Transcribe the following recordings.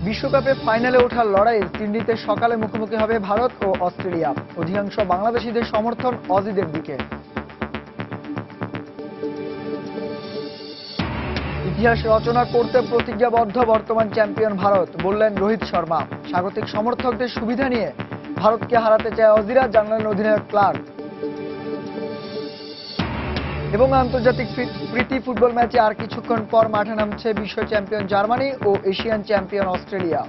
বিশ্বকাপে ফাইনালে ওঠার লড়াইয়ে সিডনিতে সকালে মুখোমুখি হবে ভারত ও অস্ট্রেলিয়া। অধিকাংশ বাংলাদেশিদের সমর্থন অজিদের দিকে। ইতিহাস রচনা করতে প্রতিজ্ঞাবদ্ধ বর্তমান চ্যাম্পিয়ন ভারত, বললেন রোহিত শর্মা। স্বাগতিক সমর্থকদের সুবিধা নিয়ে ভারতকে হারাতে চায় অজিরা, জানালেন অধিনায়ক ক্লার্ক। এবং আন্তর্জাতিক প্রীতি ফুটবল ম্যাচে আর কিছুক্ষণ পর মাঠে নামছে বিশ্ব চ্যাম্পিয়ন জার্মানি ও এশিয়ান চ্যাম্পিয়ন অস্ট্রেলিয়া।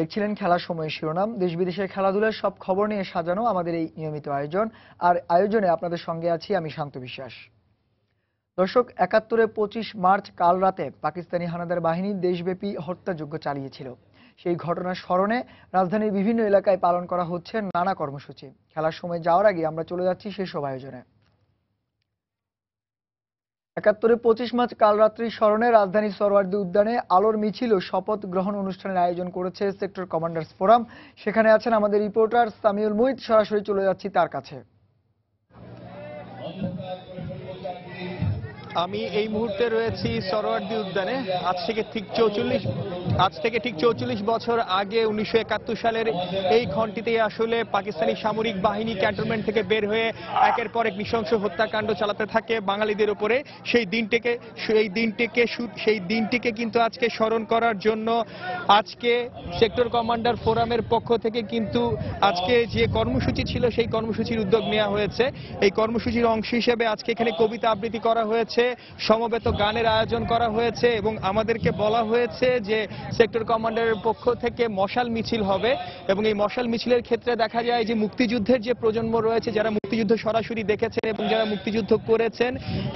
দেখছিলেন খেলার সময় শিরোনাম। দেশ বিদেশের খেলাধুলার সব খবর নিয়ে সাজানো আমাদের এই নিয়মিত আয়োজন। আর আয়োজনে আপনাদের সঙ্গে আছি আমি শান্ত বিশ্বাস। দর্শক, ৭১-এ ২৫ মার্চ কাল রাতে পাকিস্তানি হানাদার বাহিনী দেশব্যাপী হত্যাযজ্ঞ চালিয়েছিল। সেই ঘটনার স্মরণে রাজধানীর বিভিন্ন এলাকায় পালন করা হচ্ছে নানা কর্মসূচি। খেলার সময় যাওয়ার আগে আমরা চলে যাচ্ছি সেসব আয়োজনে। ৭১-এ ২৫ মার্চ কাল রাত্রির স্মরণে রাজধানী সরওয়ার্দী উদ্যানে আলোর মিছিল ও শপথ গ্রহণ অনুষ্ঠানের আয়োজন করেছে সেক্টর কমান্ডার্স ফোরাম। সেখানে আছেন আমাদের রিপোর্টার সামিউল মুহিত। সরাসরি চলে যাচ্ছি তার কাছে। আমি এই মুহূর্তে রয়েছি সরওয়ার্দী উদ্যানে। আজ থেকে ঠিক ৪৪ বছর আগে ১৯৭১ সালের এই ক্ষণটিতেই আসলে পাকিস্তানি সামরিক বাহিনী ক্যান্টনমেন্ট থেকে বের হয়ে একের পর এক নৃশংস হত্যাকাণ্ড চালাতে থাকে বাঙালিদের উপরে। সেই দিনটিকে কিন্তু আজকে স্মরণ করার জন্য আজকে সেক্টর কমান্ডার ফোরামের পক্ষ থেকে কিন্তু আজকে যে কর্মসূচি ছিল সেই কর্মসূচির উদ্যোগ নেওয়া হয়েছে। এই কর্মসূচির অংশ হিসেবে আজকে এখানে কবিতা আবৃত্তি করা হয়েছে, সমবেত গানের আয়োজন করা হয়েছে এবং আমাদেরকে বলা হয়েছে যে সেক্টর কমান্ডারের পক্ষ থেকে মশাল মিছিল হবে। এবং এই মশাল মিছিলের ক্ষেত্রে দেখা যায় যে মুক্তিযুদ্ধের যে প্রজন্ম রয়েছে, যারা মুক্তিযুদ্ধ সরাসরি দেখেছেন এবং যারা মুক্তিযুদ্ধ করেছেন,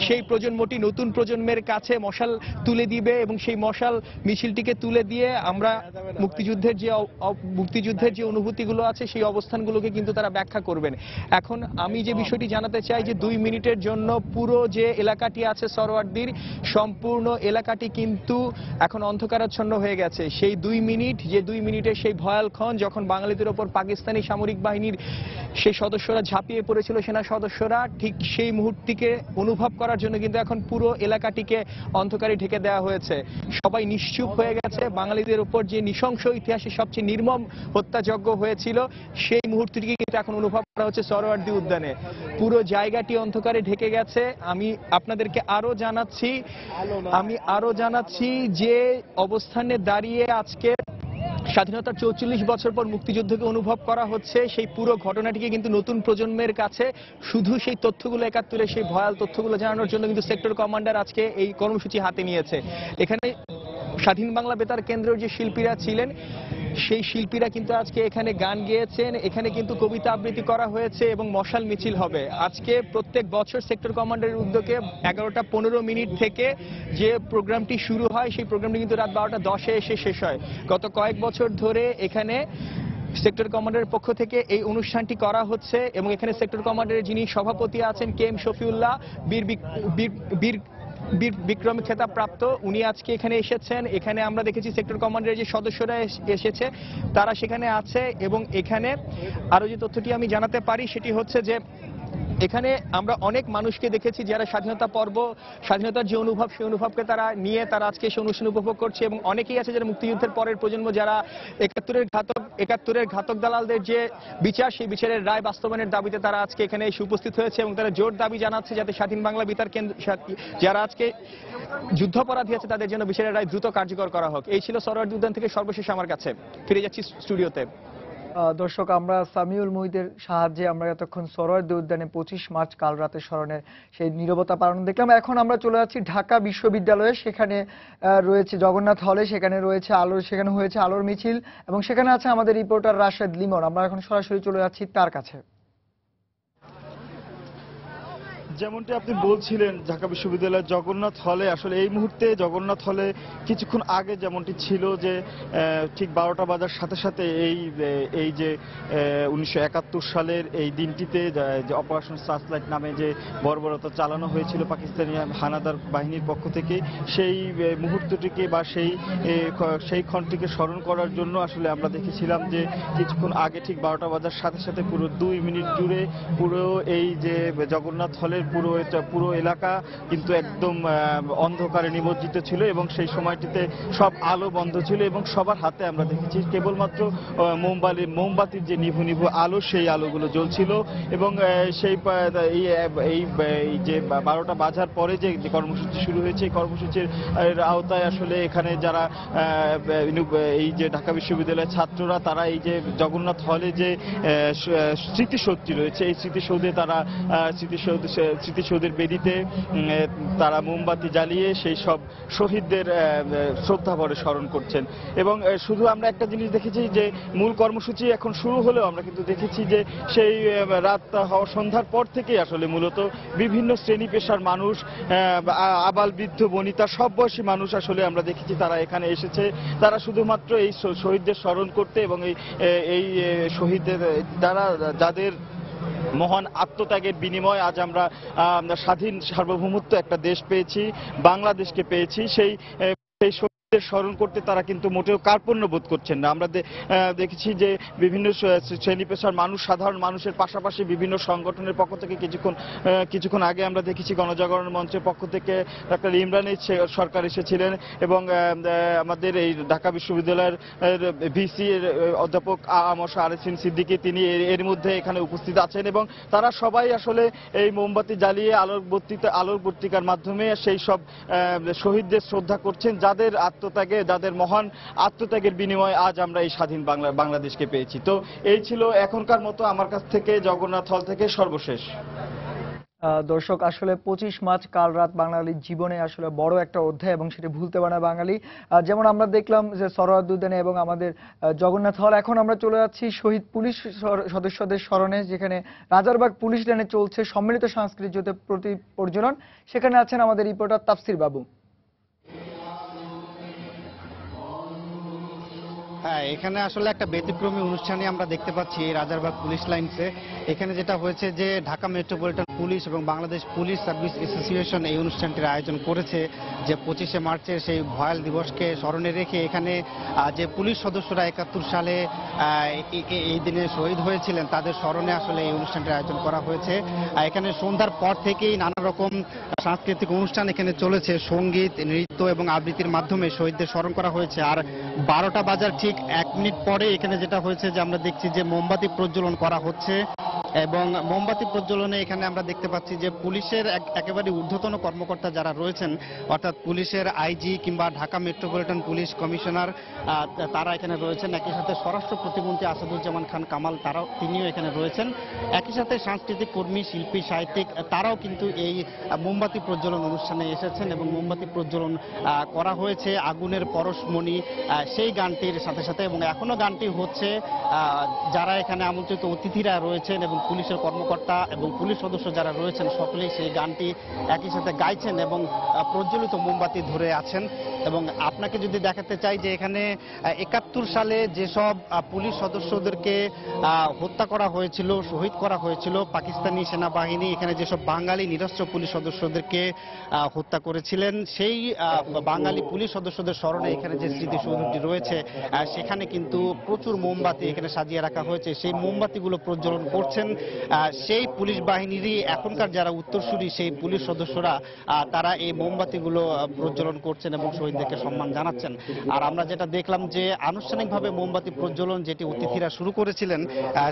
সেই প্রজন্মটি নতুন প্রজন্মের কাছে মশাল তুলে দিবে এবং সেই মশাল মিছিলটিকে তুলে দিয়ে আমরা মুক্তিযুদ্ধের যে অনুভূতিগুলো আছে সেই অবস্থানগুলোকে কিন্তু তারা ব্যাখ্যা করবেন। এখন আমি যে বিষয়টি জানাতে চাই যে ২ মিনিটের জন্য পুরো যে এলাকাটি আছে সরওয়ার্দীর সম্পূর্ণ এলাকাটি কিন্তু এখন অন্ধকারাচ্ছন্ন হয়ে গেছে। সেই ২ মিনিটের সেই ভয়াল ক্ষণ যখন বাঙালিদের ওপর পাকিস্তানি সামরিক বাহিনীর সেই সদস্যরা ঝাঁপিয়ে পড়েছিল, সেনা সদস্যরা, ঠিক সেই মুহূর্তটিকে অনুভব করার জন্য কিন্তু এখন পুরো এলাকাটিকে অন্ধকারে ঢেকে দেওয়া হয়েছে। সবাই নিশ্চুপ হয়ে গেছে। বাঙালিদের উপর যে নৃশংস ইতিহাসে সবচেয়ে নির্মম হত্যাযজ্ঞ হয়েছিল সেই মুহূর্তটিকে কিন্তু এখন অনুভব করা হচ্ছে সরওয়ার্দী উদ্যানে। পুরো জায়গাটি অন্ধকারে ঢেকে গেছে। আমি আপনাদেরকে আরো জানাচ্ছি যে অবস্থানে দাঁড়িয়ে আজকে স্বাধীনতার ৪৪ বছর পর মুক্তিযুদ্ধকে অনুভব করা হচ্ছে, সেই পুরো ঘটনাটিকে কিন্তু নতুন প্রজন্মের কাছে শুধু সেই তথ্যগুলো, ৭১-এর সেই ভয়াল তথ্যগুলো জানানোর জন্য কিন্তু সেক্টর কমান্ডার আজকে এই কর্মসূচি হাতে নিয়েছে। এখানে স্বাধীন বাংলা বেতার কেন্দ্রের যে শিল্পীরা ছিলেন সেই শিল্পীরা কিন্তু আজকে এখানে গান গেয়েছেন, এখানে কিন্তু কবিতা আবৃত্তি করা হয়েছে এবং মশাল মিছিল হবে। আজকে প্রত্যেক বছর সেক্টর কমান্ডারের উদ্যোগে ১১:১৫ থেকে যে প্রোগ্রামটি শুরু হয় সেই প্রোগ্রামটি কিন্তু রাত ১২:১০ এসে শেষ হয়। গত কয়েক বছর ধরে এখানে সেক্টর কমান্ডারের পক্ষ থেকে এই অনুষ্ঠানটি করা হচ্ছে এবং এখানে সেক্টর কমান্ডারের যিনি সভাপতি আছেন KM শফিউল্লাহ, বীর বিক্রম খেতাব প্রাপ্ত, উনি আজকে এখানে এসেছেন। এখানে আমরা দেখেছি সেক্টর কমান্ডারের যে সদস্যরা এসেছে তারা সেখানে আছে এবং এখানে আরো যে তথ্যটি আমি জানাতে পারি সেটি হচ্ছে যে এখানে আমরা অনেক মানুষকে দেখেছি যারা স্বাধীনতার যে অনুভব সেই অনুভবকে তারা নিয়ে তারা আজকে সেই অনুষ্ঠান উপভোগ করছে এবং অনেকেই আছে যারা মুক্তিযুদ্ধের পরের প্রজন্ম, যারা ৭১-এর ঘাতক দালালদের যে বিচার সেই বিচারের রায় বাস্তবায়নের দাবিতে তারা আজকে এখানে এসে উপস্থিত হয়েছে এবং তারা জোর দাবি জানাচ্ছে যাতে স্বাধীন বাংলা বেতার কেন্দ্র যারা আজকে যুদ্ধাপরাধী আছে তাদের জন্য বিচারের রায় দ্রুত কার্যকর করা হোক। এই ছিল সরওয়ার্দী উদ্যান থেকে সর্বশেষ আমার কাছে। ফিরে যাচ্ছি স্টুডিওতে। দর্শক, আমরা সামিউল মুহিতের সাহায্যে আমরা এতক্ষণ সরওয়ার্দী উদ্যানে ২৫ মার্চ কাল রাতে স্মরণের সেই নীরবতা পালন দেখলাম। এখন আমরা চলে যাচ্ছি ঢাকা বিশ্ববিদ্যালয়ে। সেখানে রয়েছে জগন্নাথ হলে, সেখানে হয়েছে আলোর মিছিল এবং সেখানে আছে আমাদের রিপোর্টার রাশেদ লিমন। আমরা এখন সরাসরি চলে যাচ্ছি তার কাছে। যেমনটি আপনি বলছিলেন ঢাকা বিশ্ববিদ্যালয়ের জগন্নাথ হলে আসলে এই মুহূর্তে জগন্নাথ হলে কিছুক্ষণ আগে যেমনটি ছিল যে ঠিক 12টা বাজার সাথে সাথে এই যে 1971 সালের এই দিনটিতে যে অপারেশন সার্চলাইট নামে যে বর্বরতা চালানো হয়েছিল পাকিস্তানি হানাদার বাহিনীর পক্ষ থেকে সেই মুহূর্তটিকে বা সেই ক্ষণটিকে স্মরণ করার জন্য আসলে আমরা দেখেছিলাম যে কিছুক্ষণ আগে ঠিক 12টা বাজার সাথে সাথে পুরো 2 মিনিট জুড়ে পুরো এই যে জগন্নাথ হলের পুরো এলাকা কিন্তু একদম অন্ধকারে নিমজ্জিত ছিল এবং সেই সময়টিতে সব আলো বন্ধ ছিল এবং সবার হাতে আমরা দেখেছি কেবলমাত্র মোমবাতির যে নিভু নিভু আলো সেই আলোগুলো জ্বলছিল এবং সেই এই যে 12টা বাজার পরে যে কর্মসূচি শুরু হয়েছে এই কর্মসূচির আওতায় আসলে এখানে যারা এই যে ঢাকা বিশ্ববিদ্যালয়ের ছাত্ররা তারা এই যে জগন্নাথ হলে যে স্মৃতিসৌধটি রয়েছে এই স্মৃতিসৌধে তারা স্মৃতিসৌধের বেদিতে তারা মোমবাতি জ্বালিয়ে সেই সব শহীদদের শ্রদ্ধাভরে স্মরণ করছেন এবং শুধু আমরা একটা জিনিস দেখেছি যে মূল কর্মসূচি এখন শুরু হলেও আমরা কিন্তু দেখেছি যে সেই রাত সন্ধ্যার পর থেকেই আসলে মূলত বিভিন্ন শ্রেণী পেশার মানুষ আবাল বৃদ্ধ বনিতা সব বয়সী মানুষ আসলে আমরা দেখেছি তারা এখানে এসেছে তারা শুধুমাত্র এই শহীদদের স্মরণ করতে এবং এই শহীদদের দ্বারা যাদের মহান আত্মত্যাগের বিনিময়ে আজ আমরা স্বাধীন সার্বভৌমত্ব একটা দেশ পেয়েছি বাংলাদেশকে পেয়েছি সেই শহীদদের স্মরণ করতে তারা কিন্তু মোটেও কার্পণ্য বোধ করছেন না আমরা দেখেছি যে বিভিন্ন শ্রেণী পেশার মানুষ সাধারণ মানুষের পাশাপাশি বিভিন্ন সংগঠনের পক্ষ থেকে কিছুক্ষণ আগে আমরা দেখেছি গণজাগরণ মঞ্চের পক্ষ থেকে ডক্টর ইমরান সরকার এসেছিলেন এবং আমাদের এই ঢাকা বিশ্ববিদ্যালয়ের ভিসি অধ্যাপক আমশ আরেফিন সিদ্দিকী তিনি এর মধ্যে এখানে উপস্থিত আছেন এবং তারা সবাই আসলে এই মোমবাতি জ্বালিয়ে আলোকবর্তিকার মাধ্যমে সেই সব শহীদদের শ্রদ্ধা করছেন যাদের মহান আত্মত্যাগের বিনিময়ে আজ আমরা এই স্বাধীন বাংলাদেশকে পেয়েছি তো এই ছিল এখনকার মতো আমার কাছ থেকে জগন্নাথ হল থেকে সর্বশেষ দর্শক আসলে 25 মার্চ কাল রাত বাঙালির জীবনে আসলে বড় একটা অধ্যায় এবং সেটি ভুলতে পারে না বাঙালি যেমন আমরা দেখলাম যে সরোয়ার্দী এবং আমাদের জগন্নাথ হল এখন আমরা চলে যাচ্ছি শহীদ পুলিশ সদস্যদের স্মরণে যেখানে রাজারবাগ পুলিশ লাইনে চলছে সম্মিলিত সাংস্কৃতিক জোটের প্রতি পর্যটন সেখানে আছেন আমাদের রিপোর্টার তাফসির বাবু হ্যাঁ এখানে আসলে একটা ব্যতিক্রমী অনুষ্ঠানে আমরা দেখতে পাচ্ছি রাজারবাগ পুলিশ লাইনসে এখানে যেটা হয়েছে যে ঢাকা মেট্রোপলিটন পুলিশ এবং বাংলাদেশ পুলিশ সার্ভিস অ্যাসোসিয়েশন এই অনুষ্ঠানটির আয়োজন করেছে যে 25শে মার্চের সেই ভয়াল দিবসকে স্মরণে রেখে এখানে যে পুলিশ সদস্যরা 71 সালে এই দিনে শহীদ হয়েছিলেন তাদের স্মরণে আসলে এই অনুষ্ঠানটির আয়োজন করা হয়েছে এখানে সন্ধ্যার পর থেকেই নানা রকম সাংস্কৃতিক অনুষ্ঠান এখানে চলেছে সঙ্গীত নৃত্য এবং আবৃত্তির মাধ্যমে শহীদদের স্মরণ করা হয়েছে আর 12টা বাজার ঠিক 1 মিনিট পরে এখানে যেটা হয়েছে যে আমরা দেখছি যে মোমবাতি প্রজ্বলন করা হচ্ছে এবং মোমবাতি প্রজ্বলনে এখানে আমরা দেখতে পাচ্ছি যে পুলিশের একেবারে ঊর্ধ্বতন কর্মকর্তা যারা রয়েছেন অর্থাৎ পুলিশের আইজি কিংবা ঢাকা মেট্রোপলিটন পুলিশ কমিশনার তারা এখানে রয়েছেন একই সাথে স্বরাষ্ট্র প্রতিমন্ত্রী আসাদুজ্জামান খান কামাল তিনিও এখানে রয়েছেন একই সাথে সাংস্কৃতিক কর্মী শিল্পী সাহিত্যিক তারাও কিন্তু এই মোমবাতি প্রজ্বলন অনুষ্ঠানে এসেছেন এবং মোমবাতি প্রজ্বলন করা হয়েছে আগুনের পরশমণি সেই গানটির সাথে সাথে এবং এখনো গানটি হচ্ছে যারা এখানে আমন্ত্রিত অতিথিরা রয়েছেন এবং পুলিশের কর্মকর্তা এবং পুলিশ সদস্য যারা রয়েছেন সকলেই সেই গানটি একই সাথে গাইছেন এবং প্রজ্বলিত মোমবাতি ধরে আছেন এবং আপনাকে যদি দেখাতে চাই যে এখানে 71 সালে যেসব পুলিশ সদস্যদেরকে হত্যা করা হয়েছিল শহীদ করা হয়েছিল পাকিস্তানি সেনাবাহিনী এখানে যেসব বাঙালি নিরস্ত্র পুলিশ সদস্যদেরকে হত্যা করেছিলেন সেই বাঙালি পুলিশ সদস্যদের স্মরণে এখানে যে স্মৃতিসৌধটি রয়েছে সেখানে কিন্তু প্রচুর মোমবাতি এখানে সাজিয়ে রাখা হয়েছে সেই মোমবাতিগুলো প্রজ্বলন করছেন সেই পুলিশ বাহিনীরই এখনকার যারা উত্তরসূরি সেই পুলিশ সদস্যরা তারা এই মোমবাতিগুলো প্রজ্বলন করছেন এবং শহীদদেরকে সম্মান জানাচ্ছেন আর আমরা যেটা দেখলাম যে আনুষ্ঠানিকভাবে মোমবাতি প্রজ্বলন যেটি অতিথিরা শুরু করেছিলেন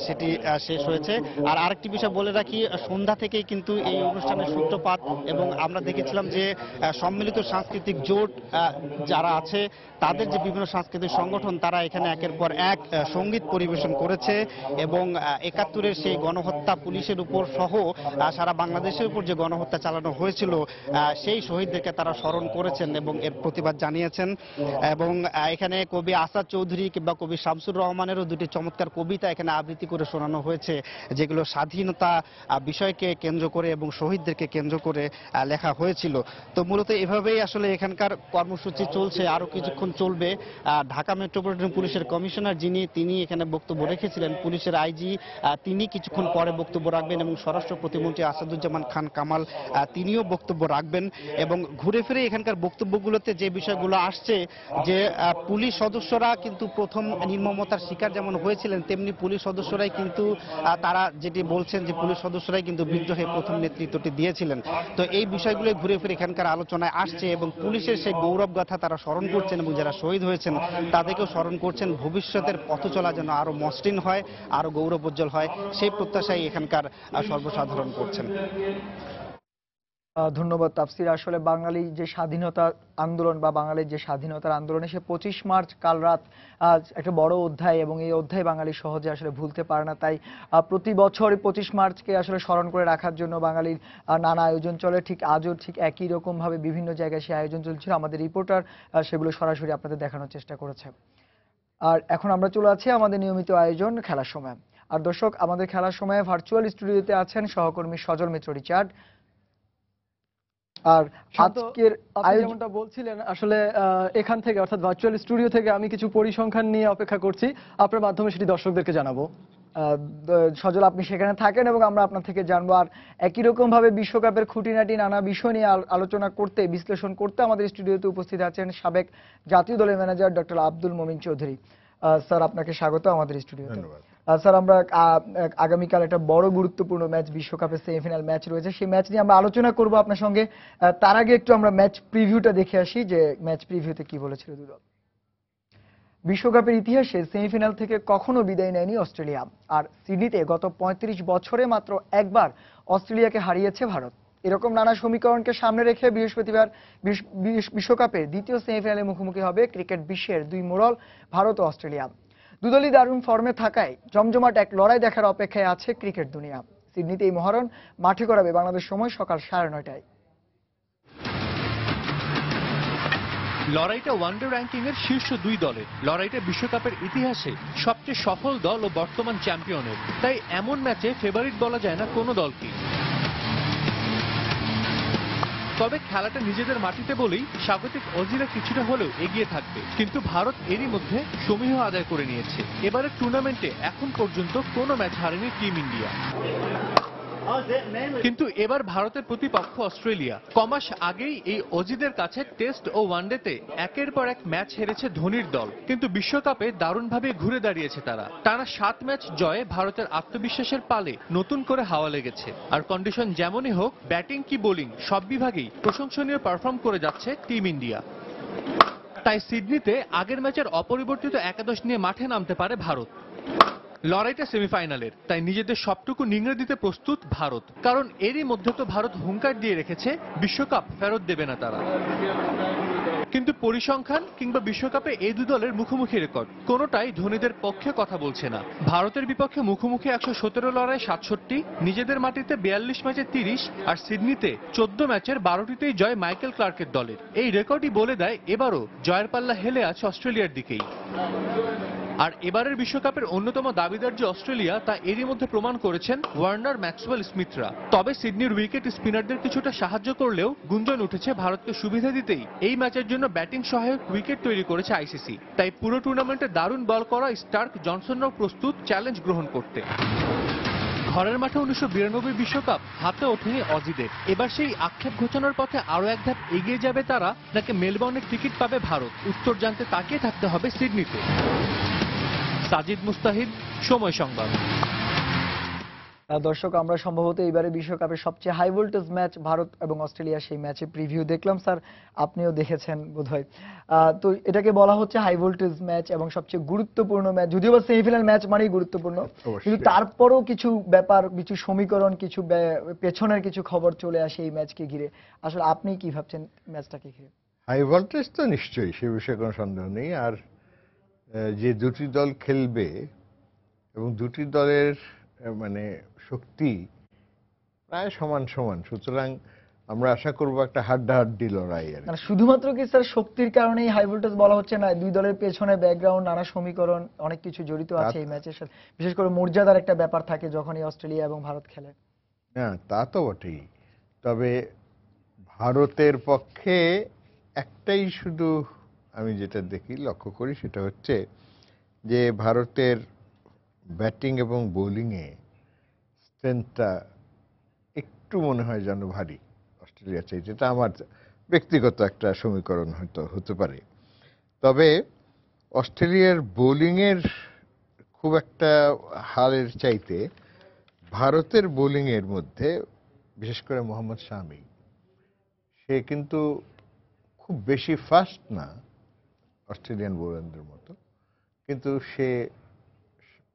সেটি শেষ হয়েছে আর আরেকটি বিষয় বলে রাখি সন্ধ্যা থেকেই কিন্তু এই অনুষ্ঠানের সূত্রপাত এবং আমরা দেখেছিলাম যে সম্মিলিত সাংস্কৃতিক জোট যারা আছে তাদের যে বিভিন্ন সাংস্কৃতিক সংগঠন তারা এখানে একের পর এক সঙ্গীত পরিবেশন করেছে এবং 71-এর সেই গণহত্যা পুলিশের উপর সহ সারা বাংলাদেশের উপর যে গণহত্যা চালানো হয়েছিল সেই শহীদদেরকে তারা স্মরণ করেছেন এবং এর প্রতিবাদ জানিয়েছেন। এবং এখানে কবি আসাদ চৌধুরী কিংবা কবি শামসুর রহমানেরও দুটি চমৎকার কবিতা এখানে আবৃত্তি করে শোনানো হয়েছে, যেগুলো স্বাধীনতা বিষয়কে কেন্দ্র করে এবং শহীদদেরকে কেন্দ্র করে লেখা হয়েছিল। তো মূলত এভাবেই আসলে এখানকার কর্মসূচি চলছে, আরো কিছুক্ষণ চলবে। ঢাকা মেট্রোপলিটন পুলিশের কমিশনার তিনি এখানে বক্তব্য রেখেছিলেন, পুলিশের আইজি তিনি কিছুক্ষণ পরে বক্তব্য রাখবেন এবং স্বরাষ্ট্র প্রতিমন্ত্রী আসাদুজ্জামান খান কামাল তিনিও বক্তব্য রাখবেন। এবং ঘুরে ফিরে এখানকার বক্তব্যগুলোতে যে বিষয়গুলো আসছে যে পুলিশ সদস্যরা কিন্তু প্রথম নির্মমতার শিকার যেমন হয়েছিলেন, তেমনি পুলিশ সদস্যরাই কিন্তু তারা যেটি বলছেন যে পুলিশ সদস্যরাই কিন্তু বিদ্রোহে প্রথম নেতৃত্বটি দিয়েছিলেন। তো এই বিষয়গুলো ঘুরে ফিরে এখানকার আলোচনায় আসছে এবং পুলিশের সেই গৌরব গাথা তারা স্মরণ করছেন এবং যারা শহীদ হয়েছেন তাদেরকেও স্মরণ করছেন। ভবিষ্যতের পথ চলা যেন আরো মসৃণ হয়, আরো গৌরবোজ্জ্বল হয়, সেই প্রত্যাশাই এখানকার সর্বসাধারণ করছেন। ধন্যবাদ তাফসির। আসলে বাঙালি যে স্বাধীনতা আন্দোলন বা বাঙালির যে স্বাধীনতার আন্দোলনে সে 25 মার্চ কাল রাত একটা বড় অধ্যায়, এবং এই অধ্যায় বাঙালি সহজে আসলে ভুলতে পারে না। তাই প্রতি বছর 25 মার্চকে আসলে স্মরণ করে রাখার জন্য বাঙালির নানা আয়োজন চলে। ঠিক আজও ঠিক একই রকম ভাবে বিভিন্ন জায়গায় সে আয়োজন চলছিল। আমাদের রিপোর্টার সেগুলো সরাসরি আপনাদের দেখানোর চেষ্টা করেছে। আর এখন আমরা চলে আছি আমাদের নিয়মিত আয়োজন খেলার সময়। আর দর্শক, আমাদের খেলার সময় ভার্চুয়াল স্টুডিওতে আছেন সহকর্মী সজল মিত্র রিচার্ড। আর আজকের যেমনটা বলছিলেন, আসলে এখান থেকে অর্থাৎ ভার্চুয়াল স্টুডিও থেকে আমি কিছু পরিসংখ্যান নিয়ে অপেক্ষা করছি, আপনার মাধ্যমে সেটি দর্শকদেরকে জানাবো। সজল, আপনি সেখানে থাকেন এবং আমরা আপনার থেকে জানবো। আর একই রকম ভাবে বিশ্বকাপের খুঁটিনাটি নানা বিষয় নিয়ে আলোচনা করতে, বিশ্লেষণ করতে আমাদের স্টুডিওতে উপস্থিত আছেন সাবেক জাতীয় দলের ম্যানেজার ডক্টর আব্দুল মোমিন চৌধুরী। স্যার, আপনাকে স্বাগত আমাদের স্টুডিওতে। স্যার, আমরা আগামীকাল একটা বড় গুরুত্বপূর্ণ ম্যাচ, বিশ্বকাপের সেমিফাইনাল ম্যাচ রয়েছে, সেই ম্যাচ নিয়ে আমরা আলোচনা করব আপনার সঙ্গে। তার আগে একটু আমরা ম্যাচ প্রিভিউটা দেখে আসি যে ম্যাচ প্রিভিউতে কি বলেছিল দুই দল। বিশ্বকাপের ইতিহাসে সেমিফাইনাল থেকে কখনো বিদায় নেয়নি অস্ট্রেলিয়া। আর সিডনিতে গত 35 বছরে মাত্র একবার অস্ট্রেলিয়াকে হারিয়েছে ভারত। এরকম নানা সমীকরণকে সামনে রেখে বৃহস্পতিবার বিশ্বকাপে দ্বিতীয় সেমিফাইনালে মুখোমুখি হবে ক্রিকেট বিশ্বের দুই মোড়ল ভারত ও অস্ট্রেলিয়া। দুদলই দারুণ ফর্মে থাকায় জমজমাট এক লড়াই দেখার অপেক্ষায় আছে ক্রিকেট দুনিয়া। সিডনিতে এই মহারণ মাঠে গড়াবে বাংলাদেশ সময় সকাল 9:30টায়। লড়াইটা ওয়ানডে র্যাঙ্কিং এর শীর্ষ দুই দলের। লড়াইটা বিশ্বকাপের ইতিহাসে সবচেয়ে সফল দল ও বর্তমান চ্যাম্পিয়নের। তাই এমন ম্যাচে ফেভারিট বলা যায় না কোনো দলকে। তবে খেলাটা নিজেদের মাটিতে বলেই স্বাগতিক অজিরা কিছুটা হলেও এগিয়ে থাকবে, কিন্তু ভারত এরই মধ্যে সমীহ আদায় করে নিয়েছে। এবারের টুর্নামেন্টে এখন পর্যন্ত কোনো ম্যাচ হারেনি টিম ইন্ডিয়া। কিন্তু এবার ভারতের প্রতিপক্ষ অস্ট্রেলিয়া। কমাস আগেই এই অজিদের কাছে টেস্ট ও ওয়ানডেতে একের পর এক ম্যাচ হেরেছে ধোনির দল, কিন্তু বিশ্বকাপে দারুণভাবে ঘুরে দাঁড়িয়েছে তারা। টানা 7 ম্যাচ জয়ে ভারতের আত্মবিশ্বাসের পালে নতুন করে হাওয়া লেগেছে। আর কন্ডিশন যেমনই হোক, ব্যাটিং কি বোলিং সব বিভাগেই প্রশংসনীয় পারফর্ম করে যাচ্ছে টিম ইন্ডিয়া। তাই সিডনিতে আগের ম্যাচের অপরিবর্তিত একাদশ নিয়ে মাঠে নামতে পারে ভারত। লড়াইটা সেমিফাইনালের, তাই নিজেদের সবটুকু নিংড়ে দিতে প্রস্তুত ভারত। কারণ এরই মধ্যে তো ভারত হুঙ্কার দিয়ে রেখেছে বিশ্বকাপ ফেরত দেবে না তারা। কিন্তু পরিসংখ্যান কিংবা বিশ্বকাপে এই দু দলের মুখোমুখি রেকর্ড কোনোটাই ধোনিদের পক্ষে কথা বলছে না। ভারতের বিপক্ষে মুখোমুখি 117 লড়াই 67, নিজেদের মাটিতে 42 ম্যাচে 30, আর সিডনিতে 14 ম্যাচের 12টিতেই জয় মাইকেল ক্লার্কের দলের। এই রেকর্ডই বলে দেয় এবারও জয়ের পাল্লা হেলে আছে অস্ট্রেলিয়ার দিকেই। আর এবারের বিশ্বকাপের অন্যতম দাবিদার যে অস্ট্রেলিয়া, তা এরই মধ্যে প্রমাণ করেছেন ওয়ার্নার, ম্যাক্সওয়েল, স্মিথরা। তবে সিডনির উইকেট স্পিনারদের কিছুটা সাহায্য করলেও গুঞ্জন উঠেছে ভারতকে সুবিধা দিতেই এই ম্যাচের জন্য ব্যাটিং সহায়ক উইকেট তৈরি করেছে আইসিসি। তাই পুরো টুর্নামেন্টে দারুণ বল করা স্টার্ক, জনসনরাও প্রস্তুত চ্যালেঞ্জ গ্রহণ করতে। ঘরের মাঠে 1992 বিশ্বকাপ হাতে ওঠেনি অজিদের। এবার সেই আক্ষেপ ঘোচানোর পথে আরো এক ধাপ এগিয়ে যাবে তারা, নাকি মেলবোর্নের টিকিট পাবে ভারত? উত্তর জানতে তাকিয়ে থাকতে হবে সিডনিতে। সাজিদ মুস্তাহিদ, সময় সংবাদ। দর্শক, আমরা সম্ভবত এবারে বিশ্বকাপের সবচেয়ে হাই ভোল্টেজ ম্যাচ ভারত এবং অস্ট্রেলিয়া, সেই ম্যাচে প্রিভিউ দেখলাম। স্যার, আপনিও দেখেছেন বোধহয়। তো এটাকে বলা হচ্ছে হাই ভোল্টেজ ম্যাচ এবং সবচেয়ে গুরুত্বপূর্ণ ম্যাচ, যদিও বা সেমিফাইনাল ম্যাচ মানেই গুরুত্বপূর্ণ, কিন্তু তারপরও কিছু ব্যাপার, কিছু সমীকরণ, কিছু পেছনের কিছু খবর চলে আসে এই ম্যাচকে ঘিরে। আসলে আপনি কি ভাবছেন ম্যাচটাকে ঘিরে? হাই ভোল্টেজ তো নিশ্চয়ই, সে বিষয়ে কোনো সন্দেহ নেই। আর যে দুটি দল খেলবে এবং দুটি দলের মানে শক্তি প্রায় সমান সমান, সুতরাং আমরা আশা করব একটা হাড্ডাহাড্ডি লড়াই আর কি। মানে শুধুমাত্র কি স্যার শক্তির কারণেই হাই ভোল্টেজ বলা হচ্ছে না, দুই দলের পেছনে ব্যাকগ্রাউন্ড, নানা সমীকরণ, অনেক কিছু জড়িত আছে এই ম্যাচের সাথে, বিশেষ করে মর্যাদার একটা ব্যাপার থাকে যখনই অস্ট্রেলিয়া এবং ভারত খেলে। হ্যাঁ, তা তো বটেই। তবে ভারতের পক্ষে একটাই শুধু আমি যেটা দেখি, লক্ষ্য করি, সেটা হচ্ছে যে ভারতের ব্যাটিং এবং বোলিংয়ে স্ট্রেংথটা একটু মনে হয় যেন ভারী অস্ট্রেলিয়া চাইতে। এটা আমার ব্যক্তিগত একটা সমীকরণ হয়তো হতে পারে। তবে অস্ট্রেলিয়ার বোলিংয়ের খুব একটা হালের চাইতে ভারতের বোলিংয়ের মধ্যে, বিশেষ করে মোহাম্মদ শামি, সে কিন্তু খুব বেশি ফাস্ট না অস্ট্রেলিয়ান বোলারদের মতো, কিন্তু সে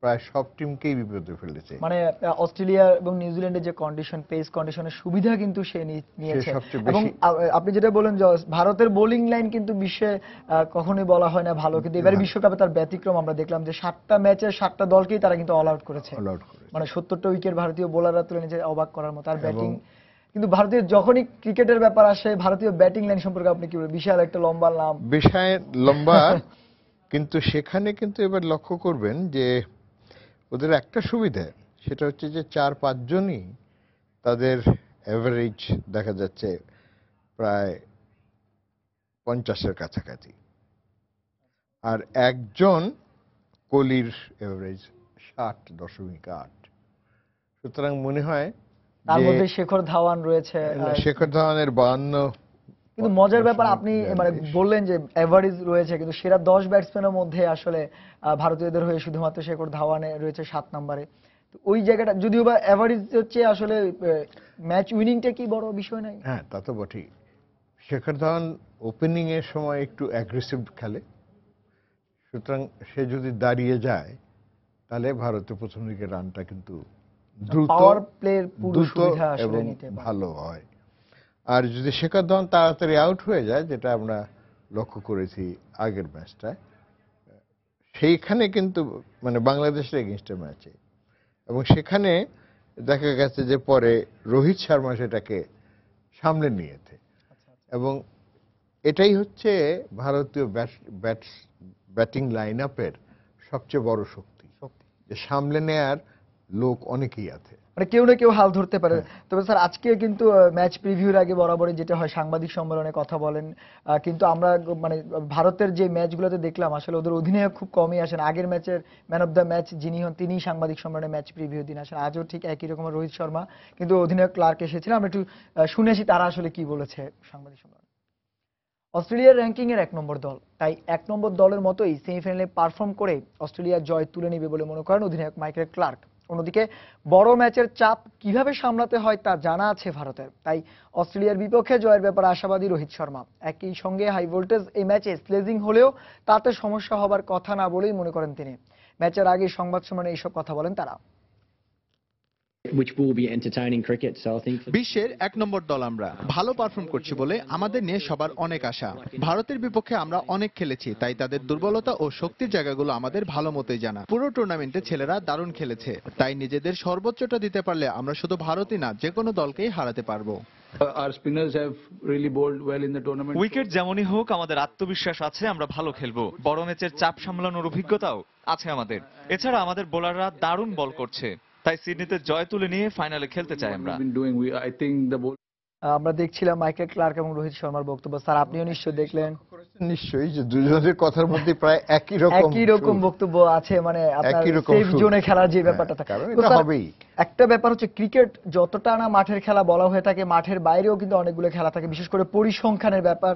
প্রায় সব টিমকেই বিপদে ফেলেছে। মানে অস্ট্রেলিয়া এবং নিউজিল্যান্ডের যে কন্ডিশন, পেস কন্ডিশনের সুবিধা কিন্তু সে নিয়েছে। সবচেয়ে এবং বেশি- আপনি যেটা বলেন যে ভারতের বোলিং লাইন কিন্তু বিশ্বে কখনোই বলা হয় না ভালো, কিন্তু এবারে বিশ্বকাপে তার ব্যতিক্রম আমরা দেখলাম যে 7টা ম্যাচে 7টা দলকেই তারা কিন্তু অল আউট করেছে। অল আউট করেছে। মানে 70টা উইকেট ভারতীয় বোলাররা তুলে নিয়েছে, অবাক করার মতো। আর ব্যাটিং কিন্তু ভারতীয় যখনই ক্রিকেটের ব্যাপার আসে, ভারতীয় ব্যাটিং লাইন সম্পর্কে আপনি কি বলবেন? বিশাল একটা লম্বা নাম, বিষয় লম্বা, কিন্তু সেখানে কিন্তু এবার লক্ষ্য করবেন যে ওদের একটা সুবিধা, সেটা হচ্ছে যে 4-5 জনই তাদের অ্যাভারেজ দেখা যাচ্ছে প্রায় 50-এর কাছাকাছি, আর একজন কোহলির অ্যাভারেজ 60.8। সুতরাং মনে হয় তার যে মধ্যে শেখর ধাওয়ান রয়েছে। শেখর ধাওয়ানের 52। কিন্তু মজার ব্যাপার, আপনি মানে 42 বললেন যে এভারেজ রয়েছে, কিন্তু সেরা 10 ব্যাটসম্যানের মধ্যে আসলে ভারতীয়দের হয়ে শুধুমাত্র শেখর ধাওয়ানে রয়েছে 7 নম্বরে। তো ওই জায়গাটা যদিও বা এভারেজ হচ্ছে, আসলে ম্যাচ উইনিংটা কি বড় বিষয় নাই? হ্যাঁ, তা তো বটেই। শেখর ধাওয়ান ওপেনিং এর সময় একটু অ্যাগ্রেসিভ খেলে, সুতরাং সে যদি দাঁড়িয়ে যায় তাহলে ভারতের প্রথম দিকে রানটা কিন্তু দ্রুত, পাওয়ার প্লের পুরো দ্রুত সুবিধা আসলে এবং নিতে পারে। ভালো হয়। আর যদি শেখর ধাওয়ান তাড়াতাড়ি আউট হয়ে যায়, যেটা আমরা লক্ষ্য করেছি আগের ম্যাচটায়, সেইখানে কিন্তু মানে বাংলাদেশের এগেইনস্টে ম্যাচে, এবং সেখানে দেখা গেছে যে পরে রোহিত শর্মা সেটাকে সামলে নিয়েছে। এবং এটাই হচ্ছে ভারতীয় ব্যাটিং লাইন আপের সবচেয়ে বড় শক্তি, যে সামলে নেয়ার লোক অনেকেই আছে। মানে কেউ না কেউ হাল ধরতে পারে। তবে স্যার আজকে কিন্তু ম্যাচ প্রিভিউর আগে বরাবরই যেটা হয়, সাংবাদিক সম্মেলনে কথা বলেন, কিন্তু আমরা মানে ভারতের যে ম্যাচগুলোতে দেখলাম আসলে ওদের অধিনায়ক খুব কমই আসেন। আগের ম্যাচের ম্যান অফ দ্য ম্যাচ যিনি হন তিনিই সাংবাদিক সম্মেলনে ম্যাচ প্রিভিউ দিন আসেন। আজও ঠিক একই রকম রোহিত শর্মা, কিন্তু অধিনায়ক ক্লার্ক এসেছিলেন। আমরা একটু শুনে আসি তারা আসলে কি বলেছে সাংবাদিক সম্মেলনে। অস্ট্রেলিয়ার র্যাঙ্কিং এর 1 নম্বর দল, তাই 1 নম্বর দলের মতোই সেমিফাইনালে পারফর্ম করে অস্ট্রেলিয়ার জয় তুলে নেবে বলে মনে করেন অধিনায়ক মাইকেল ক্লার্ক। অন্যদিকে বড় ম্যাচের চাপ কিভাবে সামলাতে হয় তা জানা আছে ভারতের, তাই অস্ট্রেলিয়ার বিপক্ষে জয়ের ব্যাপারে আশাবাদী রোহিত শর্মা। একই সঙ্গে হাই ভোল্টেজ এই ম্যাচে স্লেজিং হলেও তাতে সমস্যা হবার কথা না বলেই মনে করেন তিনি। ম্যাচের আগে সংবাদ সম্মেলনে এইসব কথা বলেন তারা। which will be entertaining cricket. So I think বিশ্বের 1 নম্বর দল আমরা, ভালো পারফর্ম করছি বলে আমাদের নিয়ে সবার অনেক আশা। ভারতের বিপক্ষে আমরা অনেক খেলেছি, তাই তাদের দুর্বলতা ও শক্তির জায়গাগুলো আমাদের ভালো মতোই জানা। পুরো টুর্নামেন্টে ছেলেরা দারুণ খেলেছে, তাই নিজেদের সর্বোচ্চটা দিতে পারলে আমরা শুধু ভারতই না, যে কোনো দলকেই হারাতে পারবো। Our spinners have really bowled well in the tournament. Wicket যেমনই হোক, আমাদের আত্মবিশ্বাস আছে, আমরা ভালো খেলবো। বড় ম্যাচের চাপ সামলানোর অভিজ্ঞতাও আছে আমাদের। এছাড়া আমাদের বোলাররা দারুণ বল করছে, তাই সিডনিতে জয় তুলে নিয়ে ফাইনালে খেলতে চাই আমরা। I think the bowl. আমরা দেখছিলাম মাইকেল ক্লার্ক এবং রোহিত শর্মার বক্তব্য। স্যার আপনিও নিশ্চয়ই দেখলেন। নিশ্চয়ই, যে দুজনের কথার মধ্যে প্রায় একই রকম বক্তব্য আছে, মানে আপনার একই রকম সেফ সুর। জোনে খেলার যে হ্যাঁ, ব্যাপারটা থাকে। কারণ তো এটা স্যার, হবেই। একটা ব্যাপার হচ্ছে ক্রিকেট যতটা না মাঠের খেলা বলা হয়ে থাকে, মাঠের বাইরেও কিন্তু অনেকগুলো খেলা থাকে, বিশেষ করে পরিসংখ্যানের ব্যাপার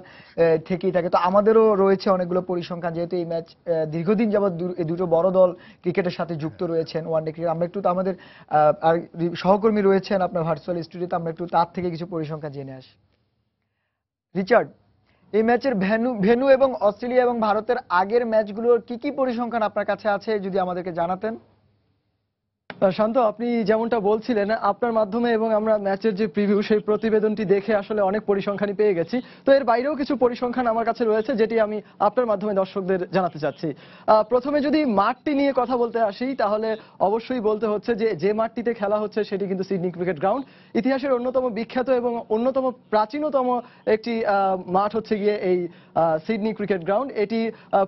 থেকেই থাকে। তো আমাদেরও রয়েছে অনেকগুলো পরিসংখ্যান, যেহেতু এই ম্যাচ দীর্ঘদিন যাবৎ এই দুটো বড় দল ক্রিকেটের সাথে যুক্ত রয়েছেন, ওয়ানডে ক্রিকেট। আমরা একটু আমাদের আর সহকর্মী রয়েছেন আপনার ভার্চুয়াল স্টুডিওতে, আমরা একটু তার থেকে কিছু পরিসংখ্যান জেনে আসি। রিচার্ড, এই ম্যাচের ভেন্যু এবং অস্ট্রেলিয়া এবং ভারতের আগের ম্যাচগুলোর কি কি পরিসংখ্যান আপনার কাছে আছে যদি আমাদেরকে জানাতেন? শান্ত, আপনি যেমনটা বলছিলেন আপনার মাধ্যমে এবং আমরা ম্যাচের যে প্রিভিউ সেই প্রতিবেদনটি দেখে আসলে অনেক পরিসংখ্যানই পেয়ে গেছি। তো এর বাইরেও কিছু পরিসংখ্যান আমার কাছে রয়েছে যেটি আমি আপনার মাধ্যমে দর্শকদের জানাতে চাচ্ছি। প্রথমে যদি মাঠটি নিয়ে কথা বলতে আসি তাহলে অবশ্যই বলতে হচ্ছে যে মাঠটিতে খেলা হচ্ছে সেটি কিন্তু সিডনি ক্রিকেট গ্রাউন্ড। ইতিহাসের অন্যতম বিখ্যাত এবং অন্যতম প্রাচীনতম একটি মাঠ হচ্ছে গিয়ে এই সিডনি ক্রিকেট গ্রাউন্ড। এটি